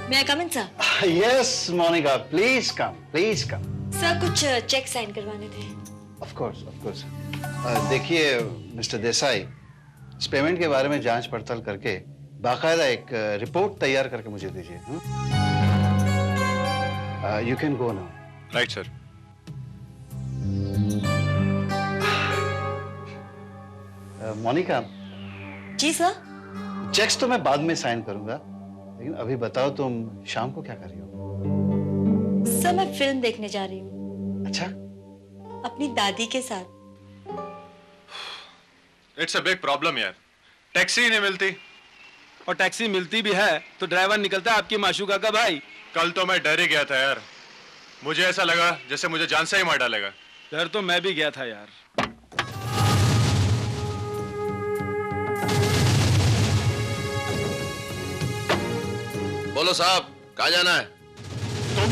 May I come in, sir? Yes Monica, please come, please come. Sir, कुछ चेक साइन करवाने थे। Of course, of course. देखिए मिस्टर देसाई, इस पेमेंट के बारे में जांच पड़ताल करके बाकायदा एक रिपोर्ट तैयार करके मुझे दीजिए। You can go now. Right sir. Monica. जी सर। चेक्स तो मैं बाद में साइन करूंगा, लेकिन अभी बताओ तुम शाम को क्या कर रही हो? सर, मैं फिल्म देखने जा रही हूँ। अच्छा? अपनी दादी के साथ। इट्स अ बिग प्रॉब्लम यार, टैक्सी ही नहीं मिलती। और टैक्सी मिलती भी है तो ड्राइवर निकलता है आपकी माशूका का भाई। कल तो मैं डर ही गया था यार, मुझे ऐसा लगा जैसे मुझे जान से ही मार डालेगा। डर तो मैं भी गया था यार। बोलो साहब, कहाँ जाना है? तुम?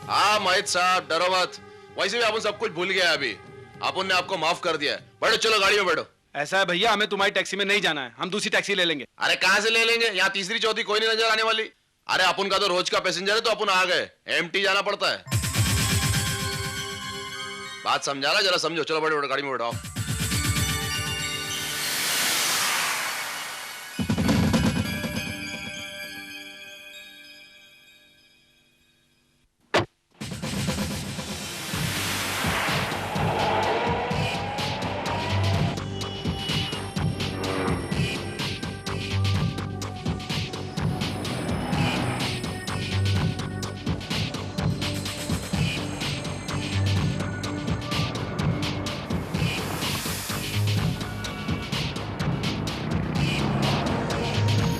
हाँ मोहित साहब, डरो मत। वैसे भी अपन सब कुछ भूल गया अभी, अपन ने आपको माफ कर दिया है। बैठो, चलो गाड़ी में बैठो। ऐसा है भैया, हमें तुम्हारी टैक्सी में नहीं जाना है, हम दूसरी टैक्सी ले लेंगे। अरे कहाँ से ले लेंगे, यहाँ तीसरी चौथी कोई नहीं नजर आने वाली। अरे अपन का तो रोज का पैसेंजर है, तो अपन आ गए, एमटी जाना पड़ता है। बात समझा रहा, जरा समझो। चलो बैठो बैठो, गाड़ी में बैठो।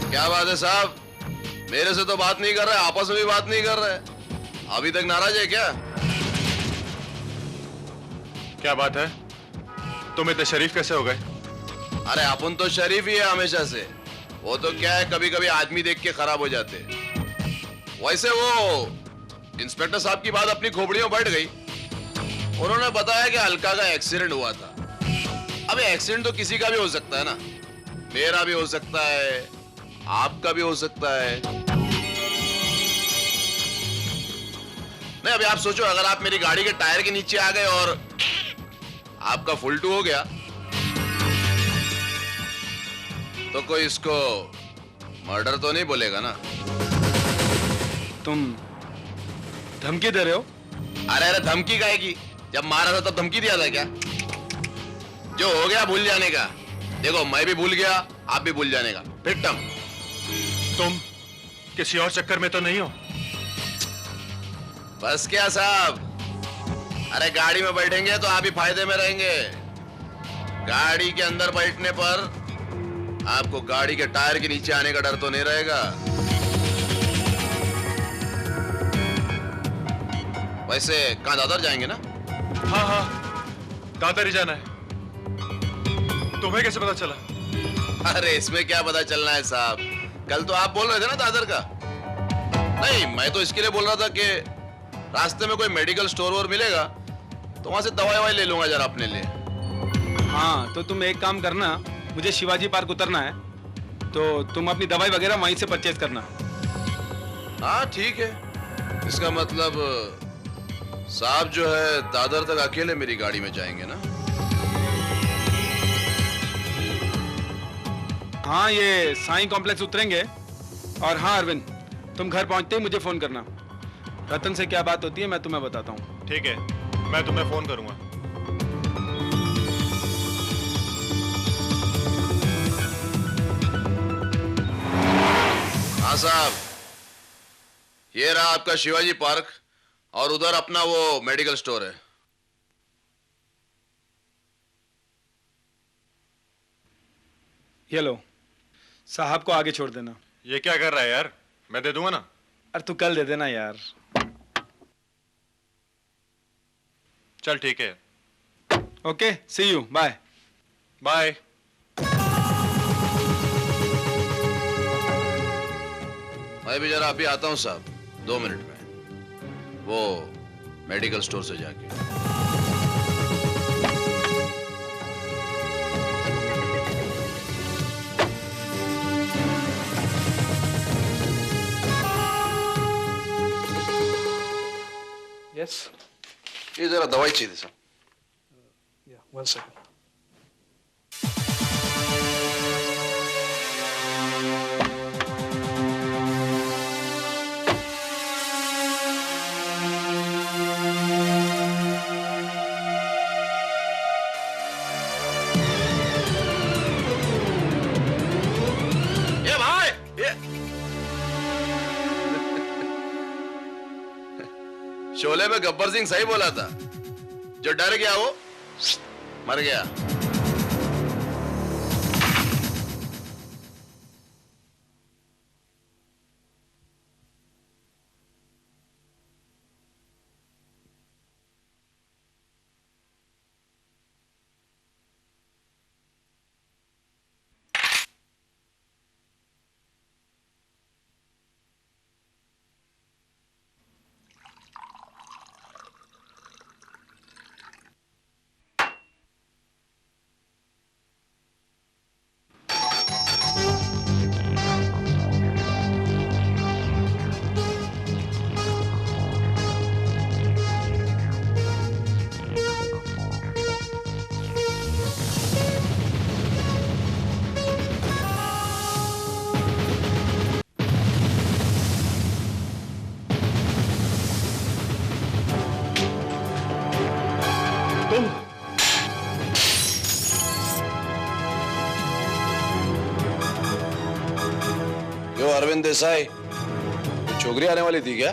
क्या बात है साहब, मेरे से तो बात नहीं कर रहे, आपस में भी बात नहीं कर रहे, अभी तक नाराज है क्या? क्या बात है, तुम इतने शरीफ कैसे हो गए? अरे अपन तो शरीफ ही है हमेशा से, वो तो क्या है कभी कभी आदमी देख के खराब हो जाते। वैसे वो इंस्पेक्टर साहब की बात अपनी खोपड़ी में बैठ गई। उन्होंने बताया कि अलका का एक्सीडेंट हुआ था। अब एक्सीडेंट तो किसी का भी हो सकता है ना, मेरा भी हो सकता है, आपका भी हो सकता है। नहीं, अभी आप सोचो, अगर आप मेरी गाड़ी के टायर के नीचे आ गए और आपका फुलटू हो गया तो कोई इसको मर्डर तो नहीं बोलेगा ना? तुम धमकी दे रहे हो? अरे अरे धमकी काहे की? जब मारा था तब धमकी दिया था क्या? जो हो गया भूल जाने का। देखो मैं भी भूल गया, आप भी भूल जाने का। फिर तुम किसी और चक्कर में तो नहीं हो? बस क्या साहब, अरे गाड़ी में बैठेंगे तो आप ही फायदे में रहेंगे। गाड़ी के अंदर बैठने पर आपको गाड़ी के टायर के नीचे आने का डर तो नहीं रहेगा। वैसे कहां, दादर जाएंगे ना? हाँ हाँ, दादर ही जाना है। तुम्हें कैसे पता चला? अरे इसमें क्या पता चलना है साहब, कल तो आप बोल रहे थे ना दादर का। नहीं, मैं तो इसके लिए बोल रहा था कि रास्ते में कोई मेडिकल स्टोर और मिलेगा तो वहां से दवाई ववाई ले लूंगा जरा अपने लिए। हाँ तो तुम एक काम करना, मुझे शिवाजी पार्क उतरना है तो तुम अपनी दवाई वगैरह वहीं से परचेज करना। हाँ ठीक है, इसका मतलब साहब जो है दादर तक अकेले मेरी गाड़ी में जाएंगे ना? हाँ, ये साईं कॉम्प्लेक्स उतरेंगे। और हाँ अरविंद, तुम घर पहुंचते ही मुझे फोन करना। रतन से क्या बात होती है मैं तुम्हें बताता हूँ। ठीक है, मैं तुम्हें फोन करूंगा। हाँ साहब, ये रहा आपका शिवाजी पार्क और उधर अपना वो मेडिकल स्टोर है। ये लो, साहब को आगे छोड़ देना। ये क्या कर रहा है यार? मैं दे दूंगा ना। अरे तू कल दे देना यार। चल ठीक है। Okay, see you, bye bye. मैं भी जरा अभी आता हूं साहब, 2 मिनट में, वो मेडिकल स्टोर से जाके। यस, ये जरा दवाई चाहिए थी सर। One second. ये भाई, ये शोले में गब्बर सिंह सही बोला था, जो डर गया वो मर गया। क्यों अरविंद देसाई, छोकरी आने वाली थी क्या?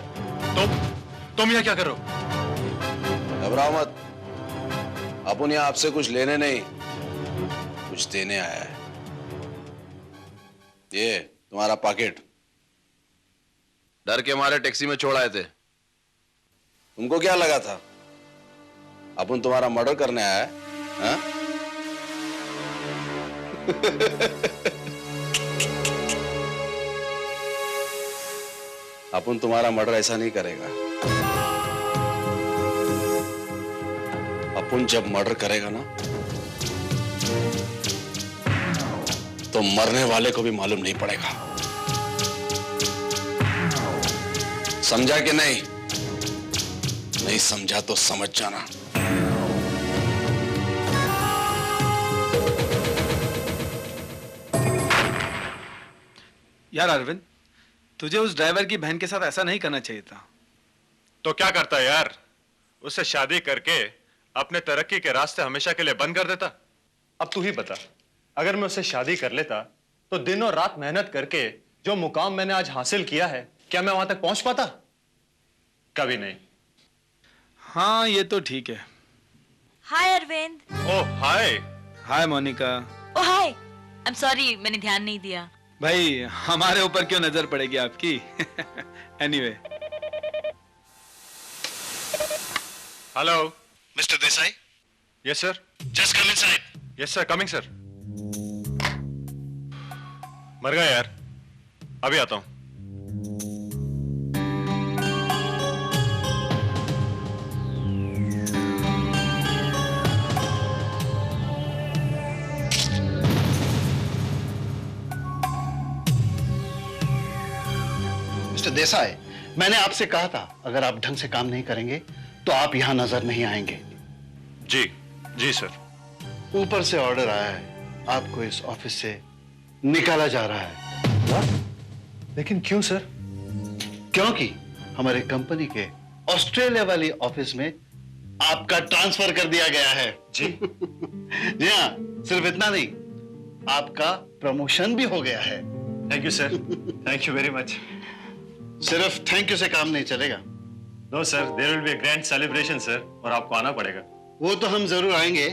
तुम यहाँ क्या कर रहे हो? घबराओ मत, अपन यहाँ आपसे कुछ लेने नहीं, कुछ देने आया है। ये तुम्हारा पॉकेट, डर के मारे टैक्सी में छोड़ आए थे। तुमको क्या लगा था अपन तुम्हारा मर्डर करने आया है? हाँ? अपन तुम्हारा मर्डर ऐसा नहीं करेगा। अपन जब मर्डर करेगा ना तो मरने वाले को भी मालूम नहीं पड़ेगा। समझा कि नहीं? नहीं समझा तो समझ जाना। यार अरविंद, तुझे उस ड्राइवर की बहन के साथ ऐसा नहीं करना चाहिए था। तो क्या करता है यार? उससे शादी करके अपने तरक्की के रास्ते हमेशा के लिए बंद कर देता? अब तू ही बता, अगर मैं उससे शादी कर लेता तो दिन और रात मेहनत करके जो मुकाम मैंने आज हासिल किया है, क्या मैं वहां तक पहुंच पाता? कभी नहीं। हाँ ये तो ठीक है। हाय अरविंद। ओह हाय। हाय मोनिका। ओह हाय, आई एम सॉरी, मैंने ध्यान नहीं दिया। भाई हमारे ऊपर क्यों नजर पड़ेगी आपकी? Anyway. Hello mister Desai. Yes sir. Just come inside. Yes sir, coming sir. मर गया यार, अभी आता हूं। मिस्टर देसाई, मैंने आपसे कहा था अगर आप ढंग से काम नहीं करेंगे तो आप यहां नजर नहीं आएंगे। जी जी सर। ऊपर से ऑर्डर आया है, आपको इस ऑफिस से निकाला जा रहा है। What? लेकिन क्यों सर? क्योंकि हमारे कंपनी के ऑस्ट्रेलिया वाली ऑफिस में आपका ट्रांसफर कर दिया गया है। जी जी हाँ, सिर्फ इतना नहीं, आपका प्रमोशन भी हो गया है। Thank you sir, thank you very much. सिर्फ थैंक यू से काम नहीं चलेगा। No sir, there will be a grand celebration sir, और आपको आना पड़ेगा। वो तो हम जरूर आएंगे।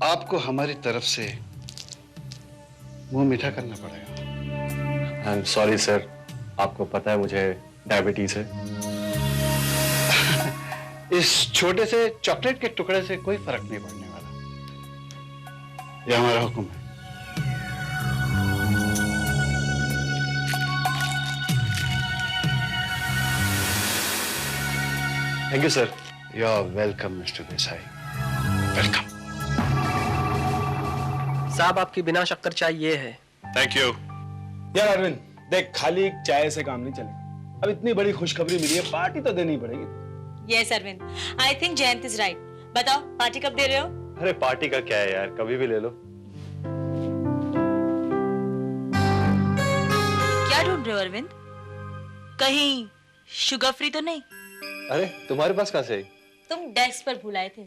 आपको हमारी तरफ से मुंह मीठा करना पड़ेगा। आई एम सॉरी सर, आपको पता है मुझे डायबिटीज है। इस छोटे से चॉकलेट के टुकड़े से कोई फर्क नहीं पड़ने वाला, यह हमारा हुक्म है। Thank you sir. You are welcome mister Desai, welcome. साहब आपकी बिना शक्कर चाय ये है। Thank you. यार अरविंद देख, खाली चाय से काम नहीं चलेगा। अब इतनी बड़ी खुशखबरी मिली है, पार्टी तो देनी पड़ेगी। Yes Arvind, I think Jayant is right. बताओ पार्टी कब दे रहे हो? अरे पार्टी का क्या है यार, कभी भी ले लो। क्या ढूंढ रहे हो अरविंद? कहीं शुगर फ्री तो नहीं? अरे तुम्हारे पास कहां से आई? तुम डेस्क पर भुलाए थे।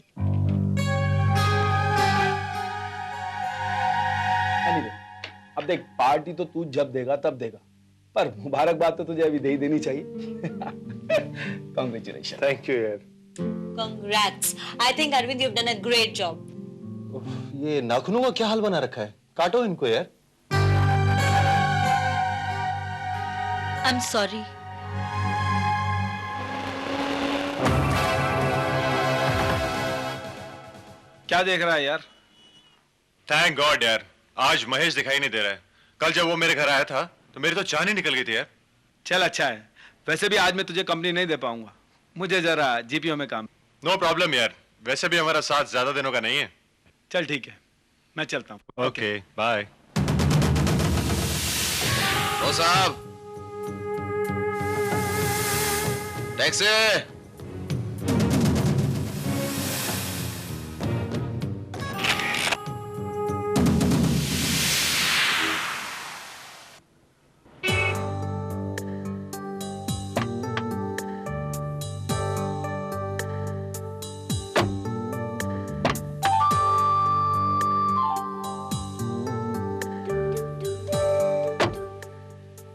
Anyway, अब देख, पार्टी तो तू जब देगा तब देगा, पर मुबारकबाद तो तुझे अभी दे ही देनी चाहिए। Congratulations. थैंक यू यार। Congrats. I think Arvind you've done a great job. ये नाखूनों का क्या हाल बना रखा है? काटो इनको यार। I'm sorry. क्या देख रहा है यार? थैंक गॉड यार, आज महेश दिखाई नहीं दे रहा है। कल जब वो मेरे घर आया था तो मेरी तो जान ही निकल गई थी यार। चल अच्छा है, वैसे भी आज मैं तुझे कंपनी नहीं दे पाऊंगा, मुझे जरा जीपीओ में काम। नो प्रॉब्लम यार, वैसे भी हमारा साथ ज्यादा दिनों का नहीं है। चल ठीक है, मैं चलता हूँ। Okay bye. ओ साहब, टैक्सी।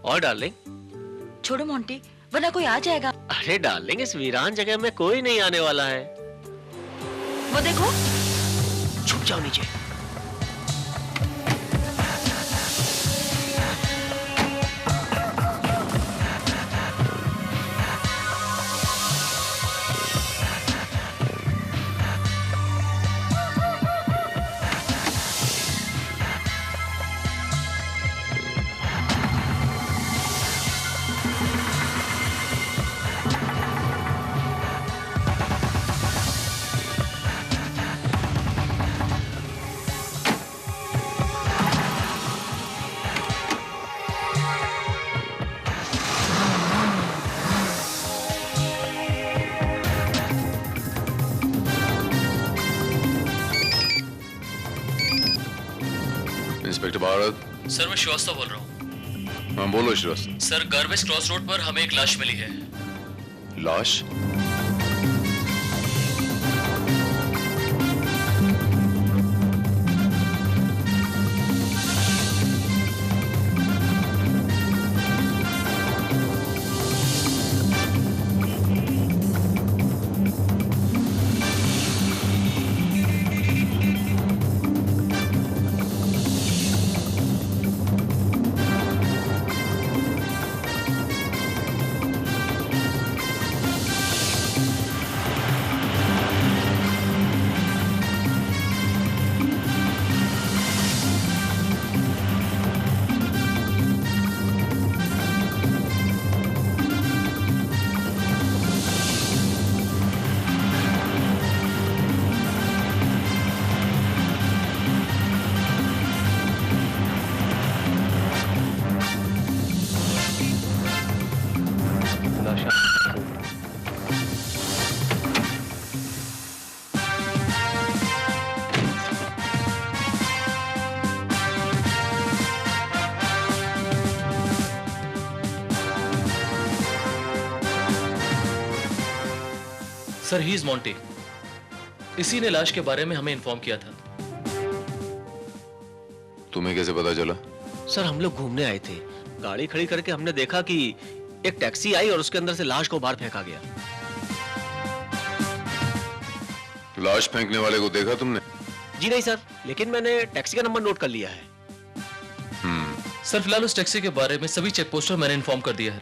और डार्लिंग? छोड़ो मोंटी, वरना कोई आ जाएगा। अरे डार्लिंग, इस वीरान जगह में कोई नहीं आने वाला है। वो देखो। छुप जाओ नीचे। इंस्पेक्टर भारत। सर मैं श्रीवास्तव बोल रहा हूँ। हाँ बोलो Srivastava. Sir, garbage cross road पर हमें एक लाश मिली है। लाश? Sir, he is Monty. इसी ने लाश के बारे में हमें इन्फॉर्म किया था। तुम्हें कैसे पता चला? सर, हम लोग घूमने आए थे, गाड़ी खड़ी करके हमने देखा कि एक टैक्सी आई और उसके अंदर से लाश को बाहर फेंका गया। लाश फेंकने वाले को देखा तुमने? जी नहीं सर, लेकिन मैंने टैक्सी का नंबर नोट कर लिया है। सर, फिलहाल उस टैक्सी के बारे में सभी चेक पोस्टर मैंने इन्फॉर्म कर दिया है।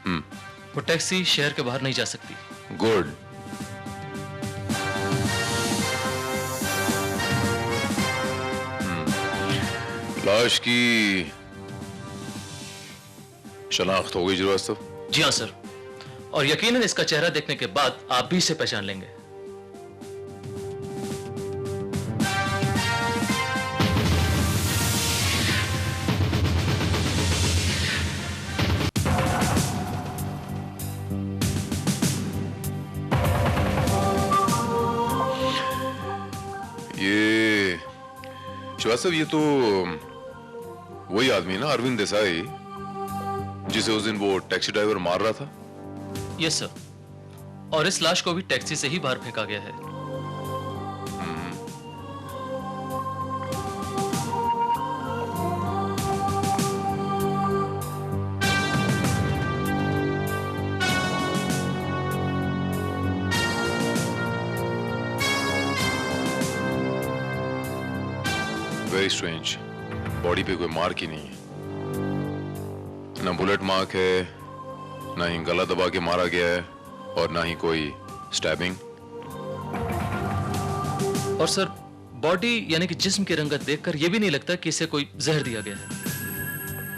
वो टैक्सी शहर के बाहर नहीं जा सकती। गुड। लाश की शनाख्त हो गई श्रीवास्तव? जी हाँ सर, और यकीनन इसका चेहरा देखने के बाद आप भी इसे पहचान लेंगे। ये श्रीवास्तव, ये तो वही आदमी ना, अरविंद देसाई, जिसे उस दिन वो टैक्सी ड्राइवर मार रहा था? यस सर, और इस लाश को भी टैक्सी से ही बाहर फेंका गया है। Very strange. बॉडी पे कोई मार्क ही नहीं है, ना बुलेट मार्क है, ना ही गला दबा के मारा गया है, और ना ही कोई स्टैबिंग। और सर, बॉडी यानी कि जिस्म की रंगत देखकर यह भी नहीं लगता कि इसे कोई जहर दिया गया है।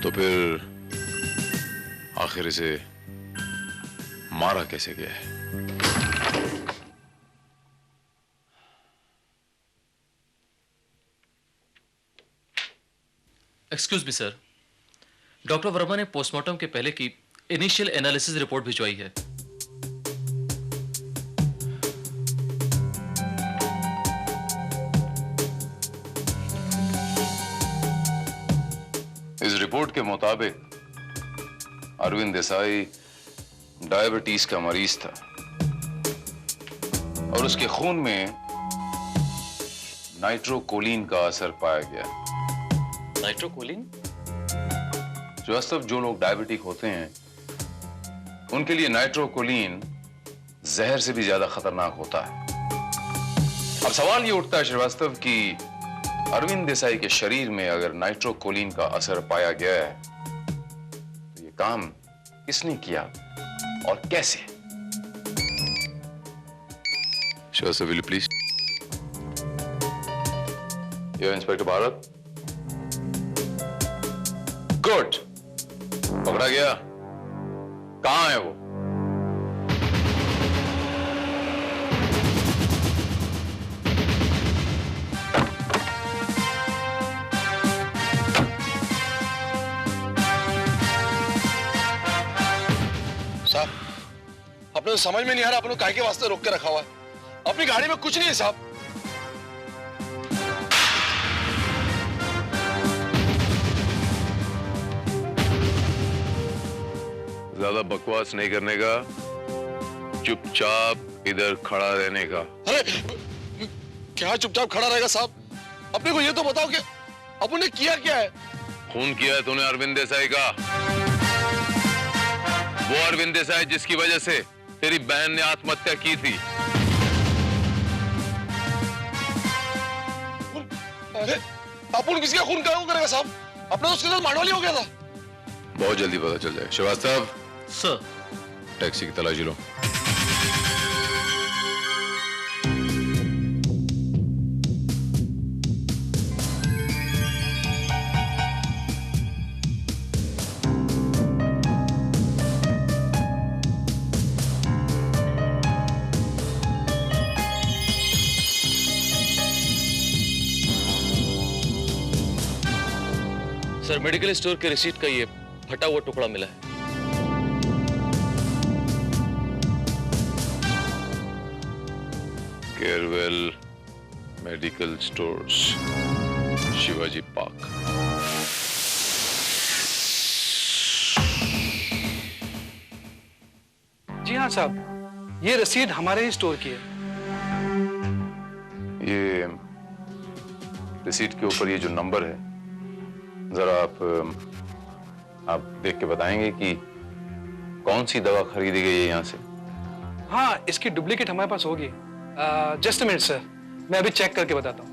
तो फिर आखिर इसे मारा कैसे गया है? Excuse me sir, doctor Verma ने पोस्टमार्टम के पहले की इनिशियल एनालिसिस रिपोर्ट भिजवाई है। इस रिपोर्ट के मुताबिक अरविंद देसाई डायबिटीज का मरीज था और उसके खून में नाइट्रोकोलिन का असर पाया गया। नाइट्रोकोलिन? श्रीवास्तव, जो लोग डायबिटिक होते हैं उनके लिए नाइट्रोकोलिन जहर से भी ज्यादा खतरनाक होता है। अब सवाल ये उठता है श्रीवास्तव कि अरविंद देसाई के शरीर में अगर नाइट्रोकोलिन का असर पाया गया है तो ये काम किसने किया और कैसे? Srivastava, will you please? ये इंस्पेक्टर भारत। गुड, पकड़ा गया। कहां है वो? साहब, अपने तो समझ में नहीं आ रहा अपने काहे के वास्ते रोक के रखा हुआ है। अपनी गाड़ी में कुछ नहीं है साहब। ज्यादा बकवास नहीं करने का, चुपचाप इधर खड़ा रहने का। अरे क्या चुपचाप खड़ा रहेगा साहब? अपने को ये तो बताओ कि अपन ने किया क्या है? खून किया है तूने अरविंद देसाई का, वो अरविंद देसाई जिसकी वजह से तेरी बहन ने आत्महत्या की थी। अरे अपन किसी का खून क्यों करेगा साहब? अपना तो उसके साथ मारवाड़ी हो गया था। बहुत जल्दी पता चल जाए। श्रीवास्तव सर, टैक्सी की तलाशी लो। सर मेडिकल स्टोर के रिसीट का ये फटा हुआ टुकड़ा मिला है। Carewell medical stores, Shivaji park. जी हाँ साहब, ये रसीद हमारे ही स्टोर की है। ये रिसीट के ऊपर ये जो नंबर है, जरा आप देख के बताएंगे कि कौन सी दवा खरीदी गई है यहाँ से? हाँ, इसकी डुप्लीकेट हमारे पास होगी। जस्ट अ मिनट सर, मैं अभी चेक करके बताता हूँ।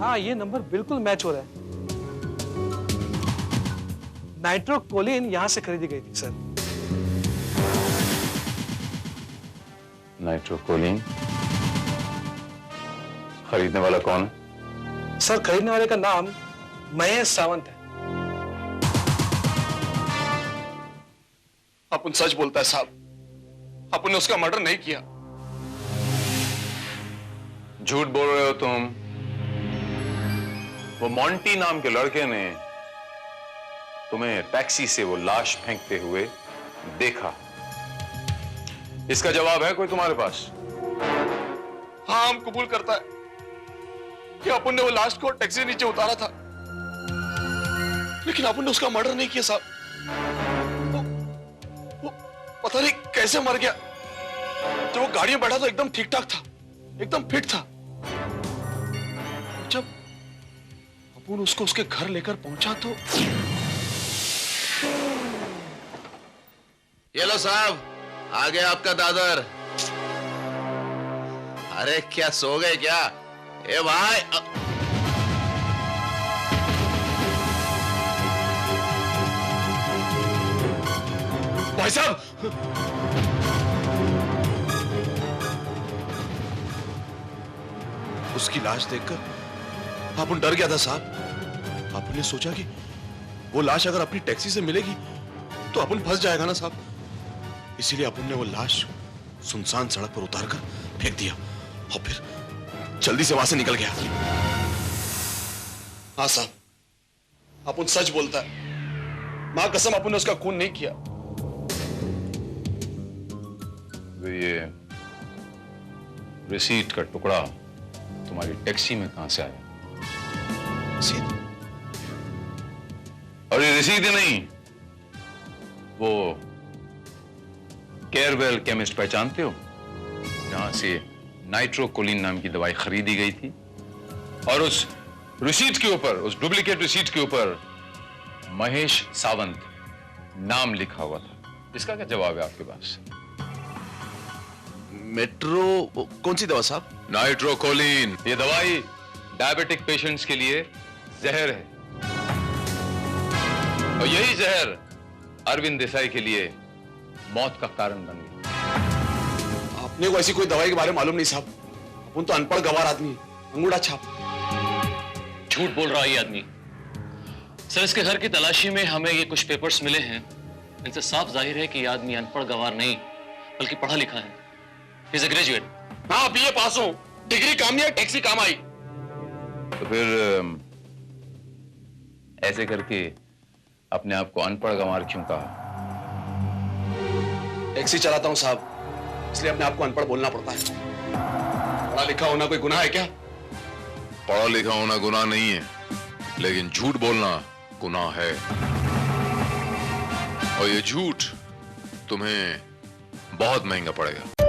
हाँ, ये नंबर बिल्कुल मैच हो रहा है। नाइट्रोकोलिन यहां से खरीदी गई थी सर। नाइट्रोकोलिन खरीदने वाला कौन है? सर, खरीदने वाले का नाम महेश सावंत है। अपन सच बोलता है साहब, अपन ने उसका मर्डर नहीं किया। झूठ बोल रहे हो तुम। वो मॉन्टी नाम के लड़के ने तुम्हें टैक्सी से वो लाश फेंकते हुए देखा। इसका जवाब है कोई तुम्हारे पास? हाँ, हम कबूल करता है कि अपन ने वो लाश को टैक्सी से नीचे उतारा था, लेकिन अपन ने उसका मर्डर नहीं किया साहब। वो पता नहीं कैसे मर गया। जब वो गाड़ी में बैठा तो एकदम ठीक ठाक था, एकदम फिट था। जब अपन उसको उसके घर लेकर पहुंचा तो ये लो साहब, आ गया आपका दादर। अरे क्या सो गए क्या? ए भाई, भाई साहब, उसकी लाश देखकर अपन डर गया था साहब। अपन ने सोचा कि वो लाश अगर अपनी टैक्सी से मिलेगी तो अपन फंस जाएगा ना साहब। इसीलिए अपन ने वो लाश सुनसान सड़क पर उतारकर फेंक दिया और फिर जल्दी से वहां से निकल गया। हाँ साहब, अपन सच बोलता है। मां कसम, अपन ने उसका खून नहीं किया। ये रिसीट का टुकड़ा तुम्हारी टैक्सी में कहां से आया? रसीद? और ये रसीद ही नहीं, वो केयरवेल केमिस्ट पहचानते हो, जहां से नाइट्रोकोलिन नाम की दवाई खरीदी गई थी? और उस रिसीट के ऊपर, उस डुप्लीकेट रिसीट के ऊपर महेश सावंत नाम लिखा हुआ था। इसका क्या जवाब है आपके पास? मेट्रो कौन सी दवा साहब? नाइट्रोकोलिन। ये दवाई डायबिटिक पेशेंट्स के लिए जहर है, और यही जहर अरविंद देसाई के लिए मौत का कारण बन गई। आपने को ऐसी कोई दवाई के बारे में मालूम नहीं साहब। अपन तो अनपढ़ गवार आदमी, अंगूठा छाप। झूठ बोल रहा है ये आदमी। सर, इसके घर की तलाशी में हमें ये कुछ पेपर्स मिले हैं। इनसे साफ जाहिर है कि ये आदमी अनपढ़ गवार नहीं बल्कि पढ़ा लिखा है। He's a graduate। हाँ, बीए पास हूं। डिग्री काम नहीं है, टैक्सी काम आई। तो फिर ऐसे करके अपने आप को अनपढ़ गंवार क्यों कहा? टैक्सी चलाता हूं साहब, इसलिए अपने आप को अनपढ़ बोलना पड़ता है। पढ़ा लिखा होना कोई गुनाह है क्या? पढ़ा लिखा होना गुनाह नहीं है, लेकिन झूठ बोलना गुनाह है। और ये झूठ तुम्हें बहुत महंगा पड़ेगा।